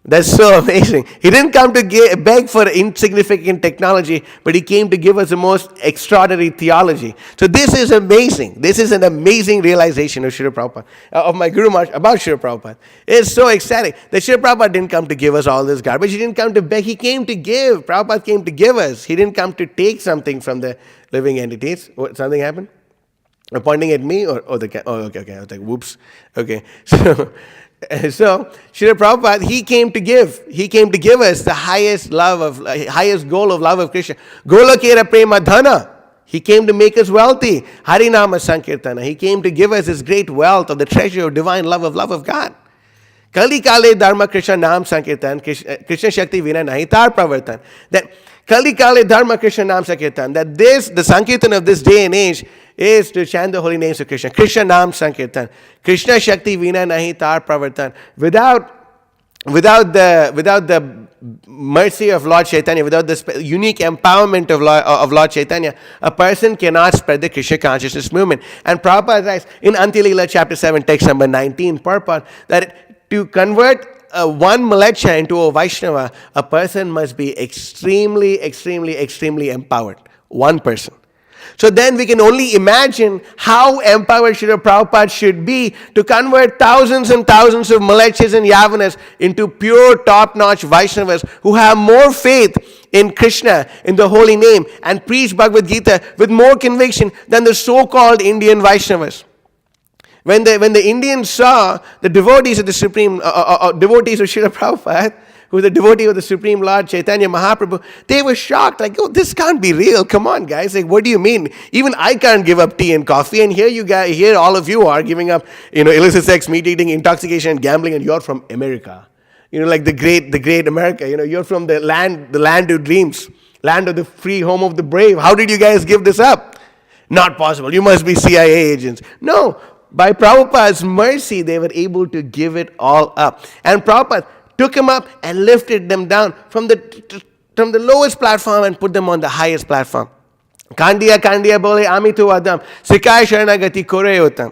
That's so amazing. He didn't come to beg for insignificant technology, but he came to give us the most extraordinary theology. So this is amazing. This is an amazing realization of Srila Prabhupada, of my Guru Maharaj about Srila Prabhupada. It's so ecstatic that Srila Prabhupada didn't come to give us all this garbage. He didn't come to beg. He came to give. Prabhupada came to give us. He didn't come to take something from the living entities. What, something happened? You're pointing at me? Okay. I was like, whoops. Okay. So, Srila Prabhupada, he came to give. He came to give us the highest goal of love of Krishna. Golakera prema dhana. He came to make us wealthy. Harinama sankirtana. He came to give us this great wealth of the treasure of divine love of God. Kali kale dharma Krishna nam sankirtan. Krishna shakti vina nahi tar pravartan. That Kali kale dharma Krishna nam sankirtan. That the sankirtan of this day and age is to chant the holy names of Krishna. Krishna Nam Sankirtan. Krishna Shakti Vina Nahi Tar Pravartan. Without the mercy of Lord Chaitanya, without the unique empowerment of Lord Chaitanya, a person cannot spread the Krishna consciousness movement. And Prabhupada writes in Antilila chapter 7, text number 19, purport, that to convert one Malecha into a Vaishnava, a person must be extremely empowered. One person. So then we can only imagine how empowered Srila Prabhupada should be to convert thousands and thousands of Malechas and Yavanas into pure top-notch Vaishnavas who have more faith in Krishna, in the holy name, and preach Bhagavad Gita with more conviction than the so-called Indian Vaishnavas. When the Indians saw the devotees of the Supreme, devotees of Srila Prabhupada, who was a devotee of the Supreme Lord Chaitanya Mahaprabhu, they were shocked, like, oh, this can't be real. Come on, guys. Like, what do you mean? Even I can't give up tea and coffee, and here all of you are giving up, illicit sex, meat eating, intoxication, and gambling, and you're from America. like the great America. You're from the land of dreams, land of the free, home of the brave. How did you guys give this up? Not possible. You must be CIA agents. No, by Prabhupada's mercy, they were able to give it all up. And Prabhupada took them up and lifted them down from the lowest platform and put them on the highest platform. Kandiya bole amitu adam, sikai sharanagati kore utam.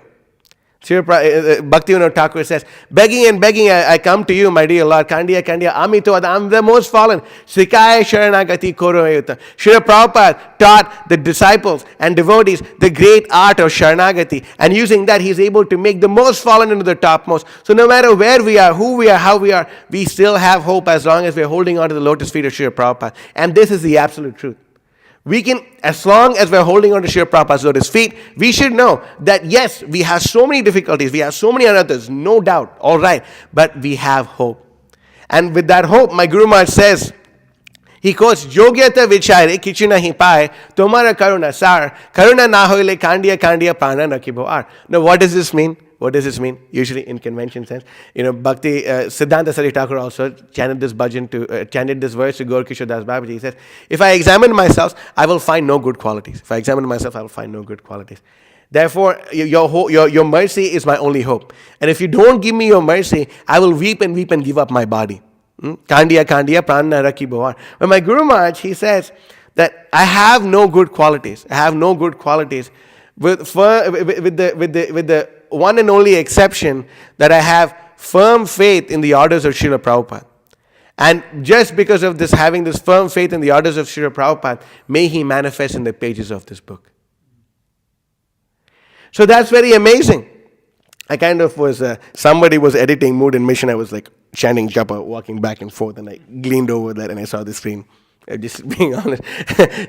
Bhaktivinoda Thakur says, begging and begging, I come to you, my dear Lord. Kandiya, amito, I'm the most fallen. Sikaya sharanagati koroyuta. Srila Prabhupada taught the disciples and devotees the great art of sharanagati. And using that, he's able to make the most fallen into the topmost. So no matter where we are, who we are, how we are, we still have hope as long as we're holding on to the lotus feet of Srila Prabhupada. And this is the absolute truth. We can, as long as we're holding on to Srila Prabhupada's lotus feet, we should know that yes, we have so many difficulties, we have so many others, no doubt, all right, but we have hope. And with that hope, my Guru Maharaj says, he quotes, Yogyata vichare kichuna hi pae, tomara karuna sar, karuna na hoile kandiya prana nakibo ar. Now what does this mean? What does this mean? Usually in convention sense. Bhakti, Siddhanta Saraswati Thakur also chanted this verse to Gaur Kishore Das Babaji. He says, if I examine myself, I will find no good qualities. If I examine myself, I will find no good qualities. Therefore, your mercy is my only hope. And if you don't give me your mercy, I will weep and give up my body. Kandiya prana rakhi bhavar. But my Guru Maharaj, he says that I have no good qualities. I have no good qualities with the one and only exception that I have firm faith in the orders of Srila Prabhupada. And just because of this, having this firm faith in the orders of Srila Prabhupada, may he manifest in the pages of this book. So that's very amazing. I kind of was, somebody was editing Mood and Mission. I was like chanting japa, walking back and forth, and I gleaned over that and I saw the screen. Just being honest.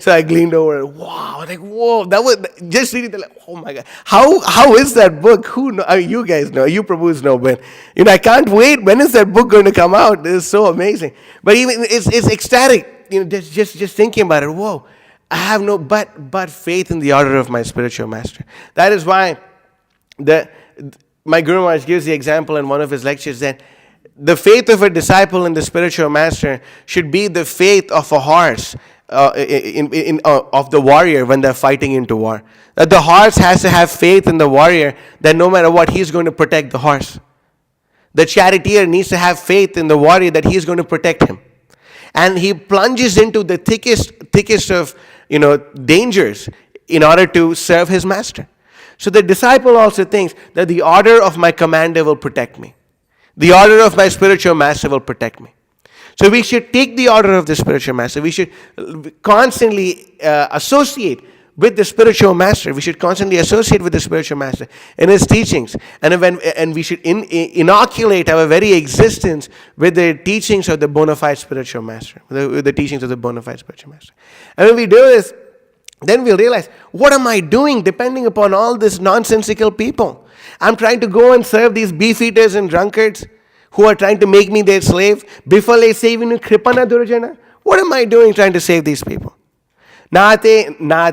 So I gleaned over and wow, like, whoa, that was just reading it, like, oh my God. How is that book? Who know? You guys know, you Prabhus know, but I can't wait. When is that book going to come out? This is so amazing. But even it's ecstatic, just thinking about it. Whoa, I have no but faith in the order of my spiritual master. That is why my Guru Maharaj gives the example in one of his lectures that the faith of a disciple in the spiritual master should be the faith of a horse, of the warrior when they're fighting into war. That the horse has to have faith in the warrior that no matter what, he's going to protect the horse. The charioteer needs to have faith in the warrior that he's going to protect him. And he plunges into the thickest of dangers in order to serve his master. So the disciple also thinks that the order of my commander will protect me. The order of my spiritual master will protect me. So we should take the order of the spiritual master. We should constantly associate with the spiritual master. We should constantly associate with the spiritual master in his teachings. And we should inoculate our very existence with the teachings of the bona fide spiritual master. With the teachings of the bona fide spiritual master. And when we do this, then we'll realize, what am I doing depending upon all this nonsensical people? I'm trying to go and serve these beefeaters and drunkards who are trying to make me their slave. Bifale sevinu kripana durjana. What am I doing trying to save these people? Nate na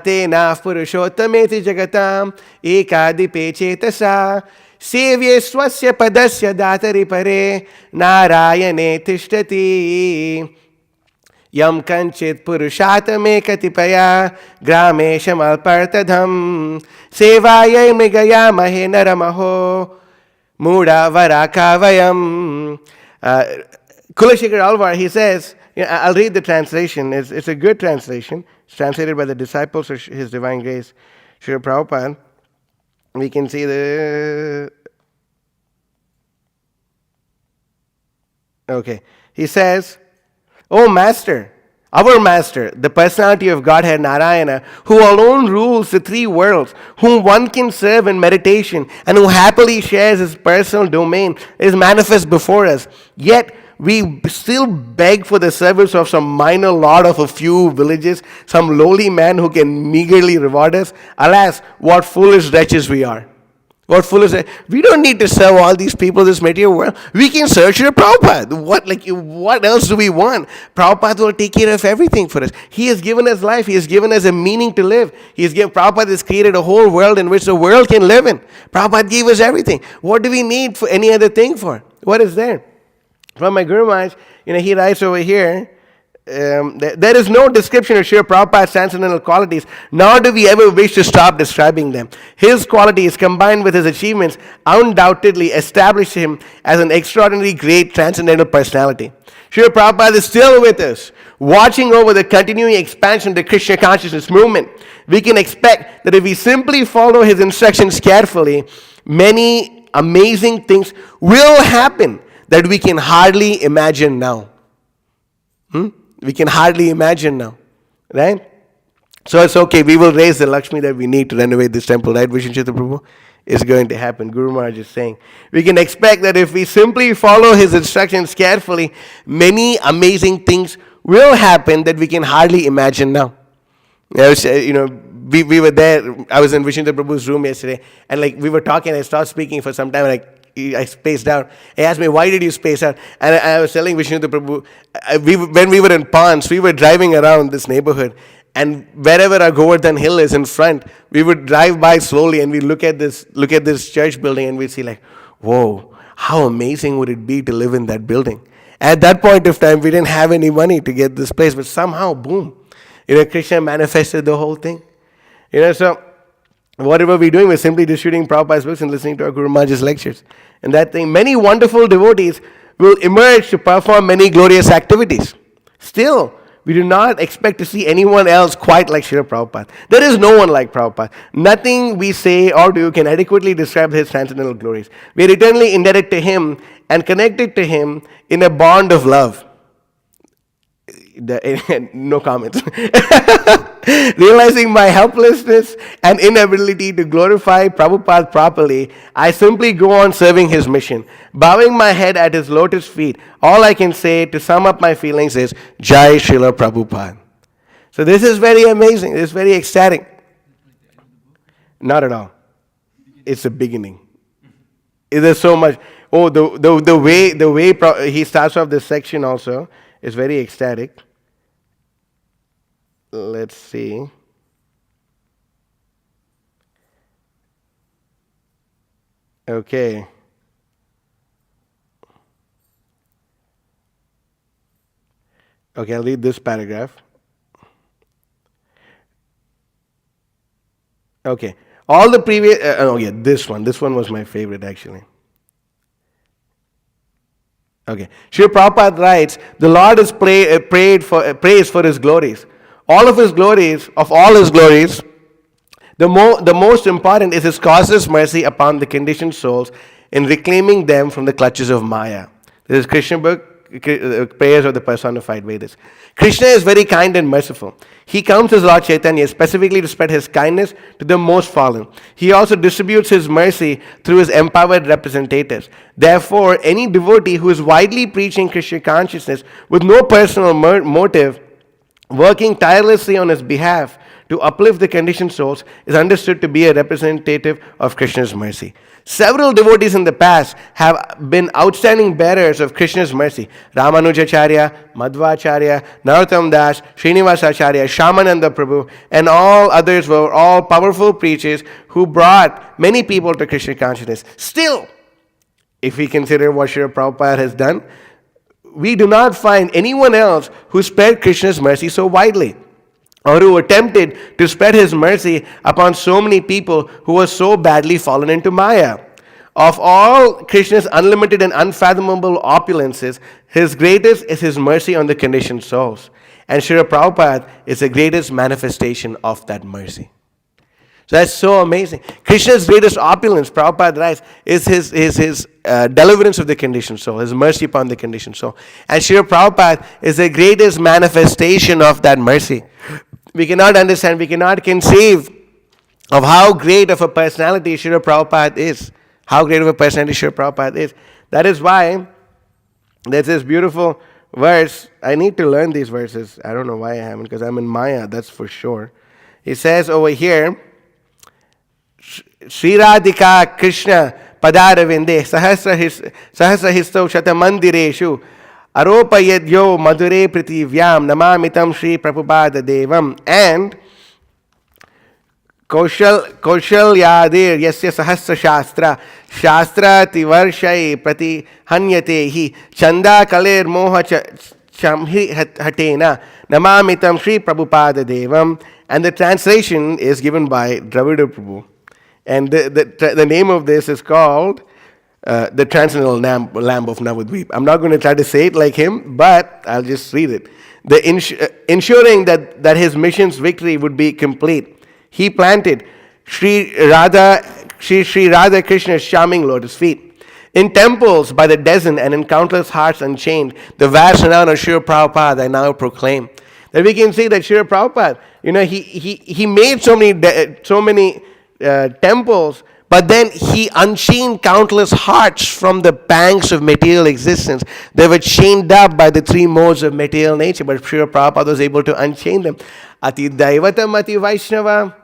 purushottameti jagatam ekadipe chetasa sevye swasya padasya datari pare narayane tishtati. Yam kanchit purushatame katipaya gramesham alpartadham sevayay migaya mahe naramaho muda varakavayam. Kulashekar Alvar, he says, I'll read the translation. It's a good translation. It's translated by the disciples of His Divine Grace, Srila Prabhupada. We can see okay. He says, O Master, our Master, the personality of Godhead Narayana, who alone rules the three worlds, whom one can serve in meditation, and who happily shares his personal domain, is manifest before us. Yet we still beg for the service of some minor lord of a few villages, some lowly man who can meagerly reward us. Alas, what foolish wretches we are. What foolish! We don't need to serve all these people, this material world. We can serve Srila Prabhupada. What else do we want? Prabhupada will take care of everything for us. He has given us life. He has given us a meaning to live. Prabhupada has created a whole world in which the world can live in. Prabhupada gave us everything. What do we need for any other thing for? What is there? from my Guru Maharaj, he writes over here, there is no description of Srila Prabhupada's transcendental qualities, nor do we ever wish to stop describing them. His qualities, combined with his achievements, undoubtedly establish him as an extraordinarily great transcendental personality. Srila Prabhupada is still with us, watching over the continuing expansion of the Krishna consciousness movement. We can expect that if we simply follow his instructions carefully, many amazing things will happen that we can hardly imagine now. We can hardly imagine now, right? So it's okay. We will raise the Lakshmi that we need to renovate this temple, right? Vishnu Prabhu is going to happen. Guru Maharaj is saying we can expect that if we simply follow his instructions carefully, many amazing things will happen that we can hardly imagine now. We were there. I was in Vishnu Prabhu's room yesterday, and we were talking. I stopped speaking for some time, I spaced out. He asked me, why did you space out? And I was telling Vishnu Prabhu, when we were in Ponds, we were driving around this neighborhood, and wherever our Govardhan Hill is in front, we would drive by slowly, and we look at this church building, and we'd see whoa, how amazing would it be to live in that building? At that point of time, we didn't have any money to get this place, but somehow, boom, Krishna manifested the whole thing. So whatever we're doing, we're simply distributing Prabhupada's books and listening to our Guru Maharaj's lectures. And that thing, many wonderful devotees will emerge to perform many glorious activities. Still, we do not expect to see anyone else quite like Srila Prabhupada. There is no one like Prabhupada. Nothing we say or do can adequately describe his transcendental glories. We are eternally indebted to him and connected to him in a bond of love. No comments. Realizing my helplessness and inability to glorify Prabhupada properly, I simply go on serving his mission. Bowing my head at his lotus feet, all I can say to sum up my feelings is, Jai Srila Prabhupada. So this is very amazing. This is very ecstatic. Not at all. It's the beginning. There's so much. Oh, the way he starts off this section also is very ecstatic. Let's see. Okay. Okay, I'll read this paragraph. Okay. All the previous... this one. This one was my favorite, actually. Okay. Srila Prabhupada writes, the Lord is praised for his glories. All his glories, the most important is his causeless mercy upon the conditioned souls in reclaiming them from the clutches of Maya. This is Krishna book, Prayers of the Personified Vedas. Krishna is very kind and merciful. He comes as Lord Chaitanya specifically to spread his kindness to the most fallen. He also distributes his mercy through his empowered representatives. Therefore, any devotee who is widely preaching Krishna consciousness with no personal motive, working tirelessly on his behalf to uplift the conditioned souls, is understood to be a representative of Krishna's mercy. Several devotees in the past have been outstanding bearers of Krishna's mercy. Ramanujacharya, Madhvacharya, Narottam Das, Srinivasacharya, Shamananda Prabhu, and all others were all powerful preachers who brought many people to Krishna consciousness. Still, if we consider what Srila Prabhupada has done, we do not find anyone else who spread Krishna's mercy so widely, or who attempted to spread his mercy upon so many people who were so badly fallen into Maya. Of all Krishna's unlimited and unfathomable opulences, his greatest is his mercy on the conditioned souls. And Srila Prabhupada is the greatest manifestation of that mercy. So that's so amazing. Krishna's greatest opulence, Prabhupada writes, is his deliverance of the conditioned soul, his mercy upon the conditioned soul. And Srila Prabhupada is the greatest manifestation of that mercy. We cannot understand, we cannot conceive of how great of a personality Srila Prabhupada is. How great of a personality Srila Prabhupada is. That is why there's this beautiful verse. I need to learn these verses. I don't know why I haven't, because I'm in Maya, that's for sure. He says over here, Sri Radhika Krishna Padaravinde Sahasra Histo Shatamandireshu Aropayadyo Madhure Pritivyam Namamitam Sri Prabhupada Devam. And कौशल्यादेर यस्य सहस्र शास्त्र शास्त्राति वर्षै प्रति हन्यते हि चंदा कलेर मोह chamhi hatena namamitam Sri Prabhupada Devam. And the translation is given by Dravida Prabhu. And the name of this is called the Transcendental Lamb of Navadvip. I'm not going to try to say it like him, but I'll just read it. Ensuring that his mission's victory would be complete, he planted Sri Radha Krishna's charming lotus feet in temples by the dozen and in countless hearts unchained. The vast renown of Srila Prabhupada I now proclaim. That we can see that Srila Prabhupada, he made so many temples, but then he unchained countless hearts from the banks of material existence. They were chained up by the three modes of material nature, but Srila Prabhupada was able to unchain them. Ati Daivatam Ati Vaishnava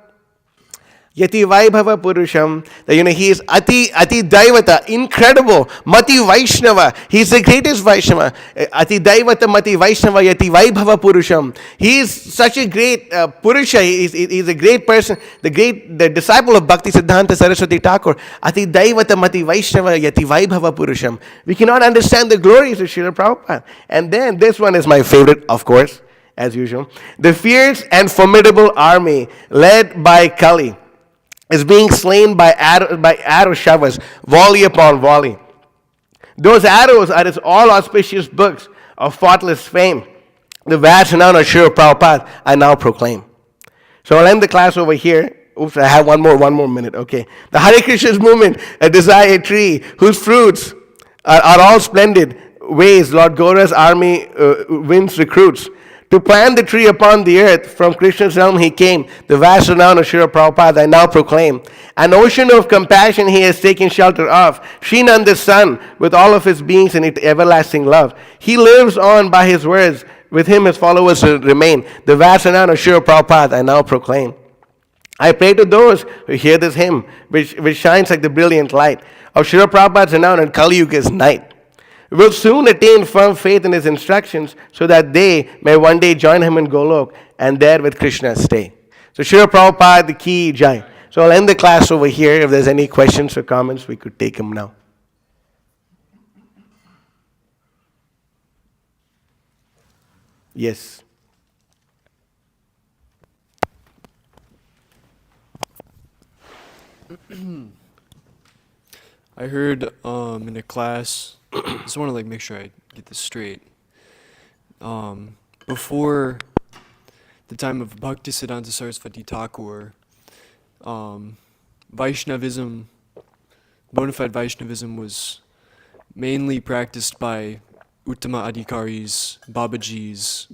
Yati Vaibhava Purusham. That he is Ati Daivata, incredible. Mati Vaishnava, he is the greatest Vaishnava. Ati Daivata Mati Vaishnava Yati Vaibhava Purusham. He is such a great Purusha. He is a great person, the disciple of Bhakti Siddhanta Saraswati Thakur. Ati Daivata Mati Vaishnava Yati Vaibhava Purusham. We cannot understand the glories of Srila Prabhupada. And then this one is my favorite, of course, as usual. The fierce and formidable army led by Kali is being slain by arrow shovers, volley upon volley. Those arrows are his all auspicious books of faultless fame. The vast renown of Srila Prabhupada I now proclaim. So I'll end the class over here. Oops, I have one more minute. Okay. The Hare Krishna's movement, a desire tree, whose fruits are all splendid ways Lord Gaura's army wins recruits. To plant the tree upon the earth, from Krishna's realm he came. The vast renown of Srila Prabhupada I now proclaim. An ocean of compassion he has taken shelter of. Srinanda's son, with all of his beings in everlasting love. He lives on by his words. With him his followers will remain. The vast renown of Srila Prabhupada I now proclaim. I pray to those who hear this hymn, which shines like the brilliant light of Srila Prabhupada's renown in Kali Yuga's night. Will soon attain firm faith in his instructions so that they may one day join him in Golok and there with Krishna stay. So Srila Prabhupada Ki Jai. So I'll end the class over here. If there's any questions or comments, we could take them now. Yes. I heard in a class, I just want to make sure I get this straight. Before the time of Bhaktisiddhanta Saraswati Thakur, Vaishnavism, bona fide Vaishnavism was mainly practiced by Uttama Adhikaris, Babajis,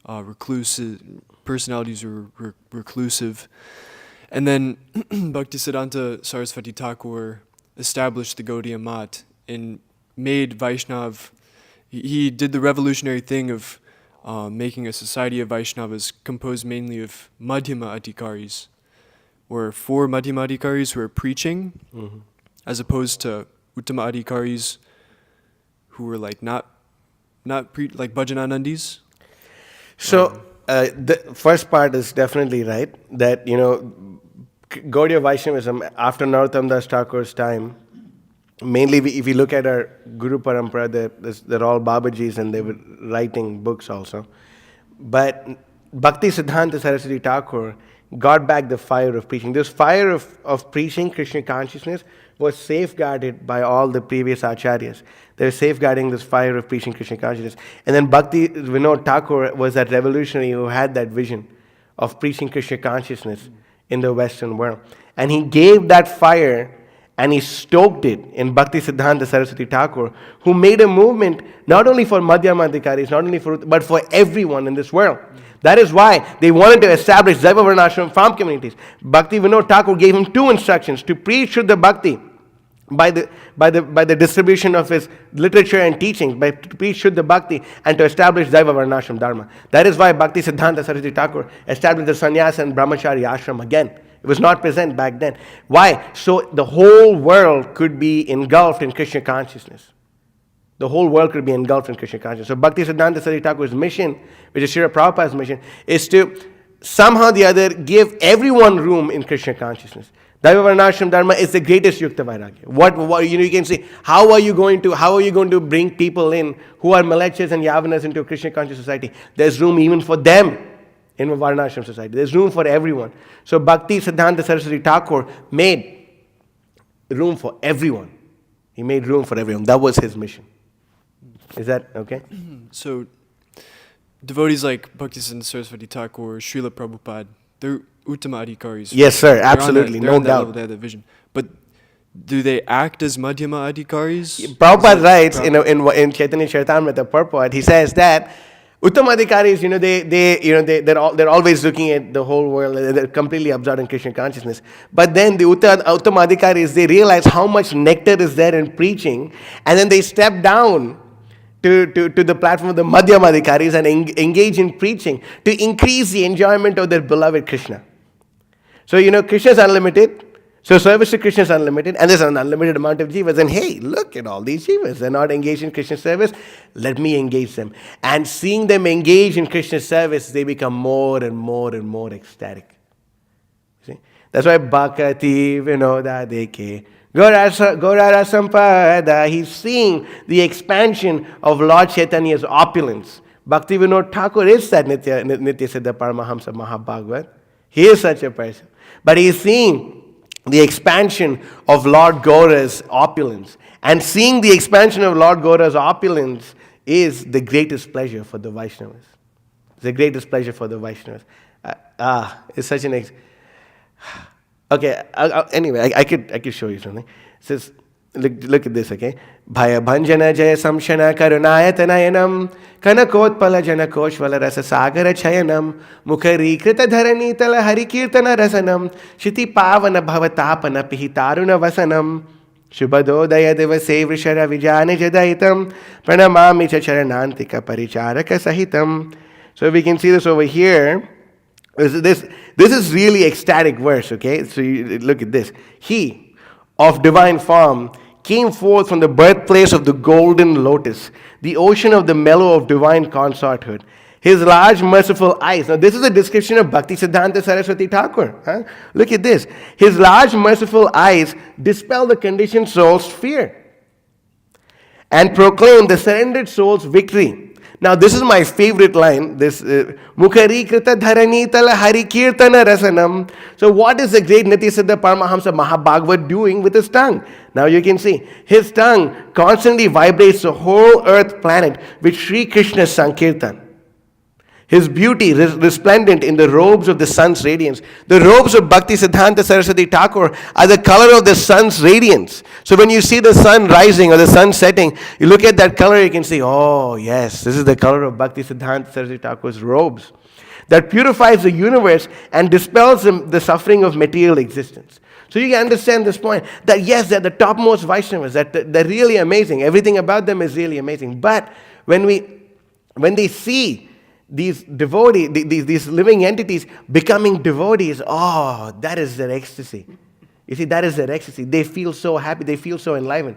reclusive, personalities who were reclusive. And then Bhaktisiddhanta Saraswati Thakur established the Gaudiya Mat and made Vaishnav, he did the revolutionary thing of making a society of Vaishnavas composed mainly of Madhyama Adhikaris, where 4 Madhyama Adhikaris were preaching, as opposed to Uttama Adhikaris who were like like Bhajananandis. So the first part is definitely right, that Gaudiya Vaishnavism after Narottam Das Thakur's time, mainly if you look at our Guru Parampara, they're all Babajis and they were writing books also. But Bhakti Siddhanta Saraswati Thakur got back the fire of preaching. This fire of preaching Krishna consciousness was safeguarded by all the previous acharyas. They were safeguarding this fire of preaching Krishna consciousness. And then Bhakti Vinod Thakur was that revolutionary who had that vision of preaching Krishna consciousness in the Western world. And he gave that fire and he stoked it in Bhakti Siddhanta Saraswati Thakur, who made a movement not only for Madhyama Adhikaris, not only but for everyone in this world. That is why they wanted to establish Daiva Varnashram farm communities. Bhakti Vinod Thakur gave him 2 instructions: to preach Shuddha Bhakti by the distribution of his literature and teachings, by to preach Shuddha Bhakti, and to establish Daiva Varnashram Dharma. That is why Bhakti Siddhanta Saraswati Thakur established the sannyasa and brahmachari ashram again. It was not present back then. Why? So the whole world could be engulfed in Krishna consciousness. The whole world could be engulfed in Krishna consciousness. So Bhakti Siddhanta Saraswati Thakur's mission, which is Srila Prabhupada's mission, is to somehow or the other give everyone room in Krishna consciousness. Daiva Varnashram Dharma is the greatest Yukta Vairagya. What you can say, how are you going to bring people in who are malechas and yavanas into a Krishna conscious society? There's room even for them in a Varnashram society. There's room for everyone. So Bhakti Siddhanta Saraswati Thakur made room for everyone. He made room for everyone. That was his mission. Is that okay? So, devotees like Bhaktisiddhanta Saraswati Thakur, Srila Prabhupada, they're Uttama Adhikaris. Yes, sir. They're on Absolutely. that, they're No on that doubt. level, they have that vision. But do they act as Madhyama Adhikaris? Prabhupada writes in Chaitanya Charitamrita purport, he says that Uttamadhikaris, they're always looking at the whole world, they're completely absorbed in Krishna consciousness. But then the Uttamadhikaris, they realize how much nectar is there in preaching, and then they step down to the platform of the Madhyamadhikaris and engage in preaching to increase the enjoyment of their beloved Krishna. So, Krishna is unlimited. So service to Krishna is unlimited, and there's an unlimited amount of jivas. And hey, look at all these jivas. They're not engaged in Krishna service. Let me engage them. And seeing them engage in Krishna service, they become more and more and more ecstatic. See? That's why Bhakati Vinoda Deke Gorara Sampada, he's seeing the expansion of Lord Chaitanya's opulence. Bhakti Vinod Thakur is that Nitya Siddha Paramahamsa Mahabhagavat. He is such a person. But he is seeing the expansion of Lord Gaura's opulence. And seeing the expansion of Lord Gaura's opulence is the greatest pleasure for the Vaishnavas. It's the greatest pleasure for the Vaishnavas. It's such an... Okay, anyway, I could show you something. It says, look at this, okay? Bhaya Bhanjana Jaya Samshana Karunayatanayanam Kanakotpala Janakoshvala Rasa Sagara Chayanam Mukhari Krita Dharani Tala Hari Kirtana Rasanam Shiti Pavana Bhavatapana Pihitaruna Vasanam Shubhadodaya Devase Vrishara Vijani Jadaitam Pranamami Chacharanantika Paricharaka Sahitam. So we can see this over here. This is really ecstatic verse, okay? So you look at this. He of divine form came forth from the birthplace of the golden lotus, the ocean of the mellow of divine consorthood. His large merciful eyes. Now this is a description of Bhakti Siddhanta Saraswati Thakur. Huh? Look at this. His large merciful eyes dispel the conditioned soul's fear and proclaim the surrendered soul's victory. Now this is my favorite line, this Mukhari Krita Dharani Tala Hari Kirtana Rasanam. So what is the great Nitya Siddha Paramahamsa Mahabhagavat doing with his tongue? Now you can see, his tongue constantly vibrates the whole earth planet with Sri Krishna's Sankirtan. His beauty resplendent in the robes of the sun's radiance. The robes of Bhakti Siddhanta Saraswati Thakur are the color of the sun's radiance. So when you see the sun rising or the sun setting, you look at that color, you can say, oh yes, this is the color of Bhakti Siddhanta Saraswati Thakur's robes. That purifies the universe and dispels the suffering of material existence. So you can understand this point, that yes, they're the topmost Vaishnavas, that they're really amazing. Everything about them is really amazing. But when they see these devotees, these living entities becoming devotees, oh, that is their ecstasy. You see, that is their ecstasy. They feel so happy, they feel so enlivened.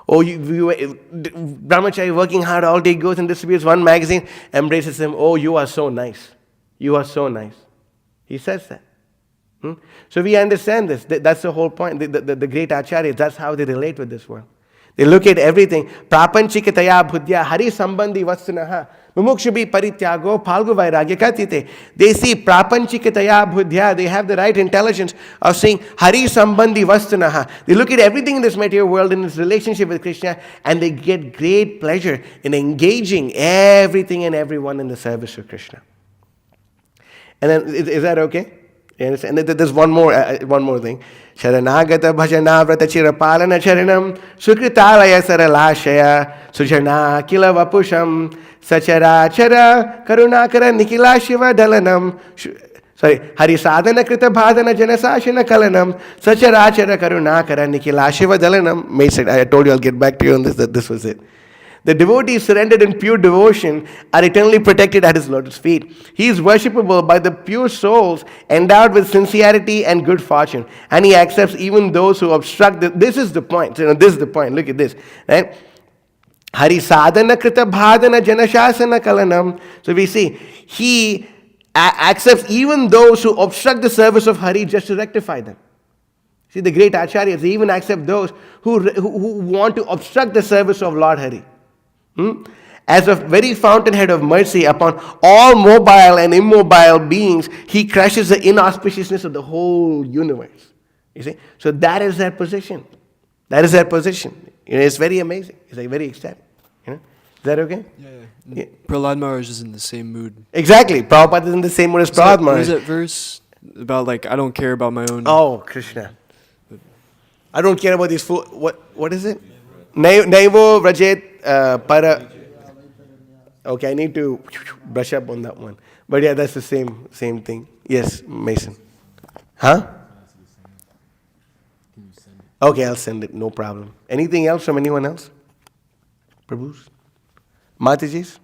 Oh, Brahmachari working hard all day, goes and distributes one magazine, embraces him. Oh, you are so nice. You are so nice. He says that. So we understand this. That's the whole point. The great acharyas, that's how they relate with this world. They look at everything. Prapanchikataya bhudya hari sambandhi vastunaha mumukshubi parityago phalgu vairagya katite. They see prapanchikataya bhudya. They have the right intelligence of saying hari sambandhi vastunaha. They look at everything in this material world in its relationship with Krishna, and they get great pleasure in engaging everything and everyone in the service of Krishna. And then, is that okay? You understand? And there's one more thing. Sharanagata bhajana vrata chirapalana charanam sukritalaya saralashaya sujana kila vapusham sacharachara karunakara nikila shiva dalanam. Hari sadhana krita bhadana janasashana kalanam sacharachara karunakara nikila shiva dalanam. I told you I'll get back to you on this, that this was it. The devotees surrendered in pure devotion are eternally protected at his lotus feet. He is worshipable by the pure souls endowed with sincerity and good fortune. And he accepts even those who obstruct. This is the point. This is the point. Look at this. Right? Hari sadhana krita bhadana janashasana kalanam. So we see, he accepts even those who obstruct the service of Hari just to rectify them. See, the great acharyas, they even accept those who want to obstruct the service of Lord Hari. As a very fountainhead of mercy upon all mobile and immobile beings, he crushes the inauspiciousness of the whole universe. You see? So that is their position. That is their position. It's very amazing. It's like very ecstatic. Is that okay? Yeah. Prahlad Maharaj is in the same mood. Exactly. Prabhupada is in the same mood as Prahlad What Maharaj. is that verse about? Like, I don't care about my own. Oh, Krishna. I don't care about these fool. What is it? Naivo Vrajet Para. Okay, I need to brush up on that one. But yeah, that's the same thing. Yes, Mason. Huh? Okay, I'll send it. No problem. Anything else from anyone else? Prabhus? Mataji's?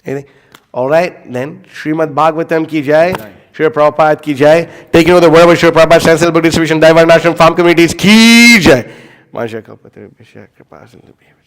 Anything? All right, then. Srimad Bhagavatam ki jai. Srila Prabhupada ki jai. Taking over the word of Srila Prabhupada, Sensible Buddhist Distribution, Daivan Ashram Farm Communities ki jai. Vansha Kalpatra Vishya Kripa Sindhu Bhava.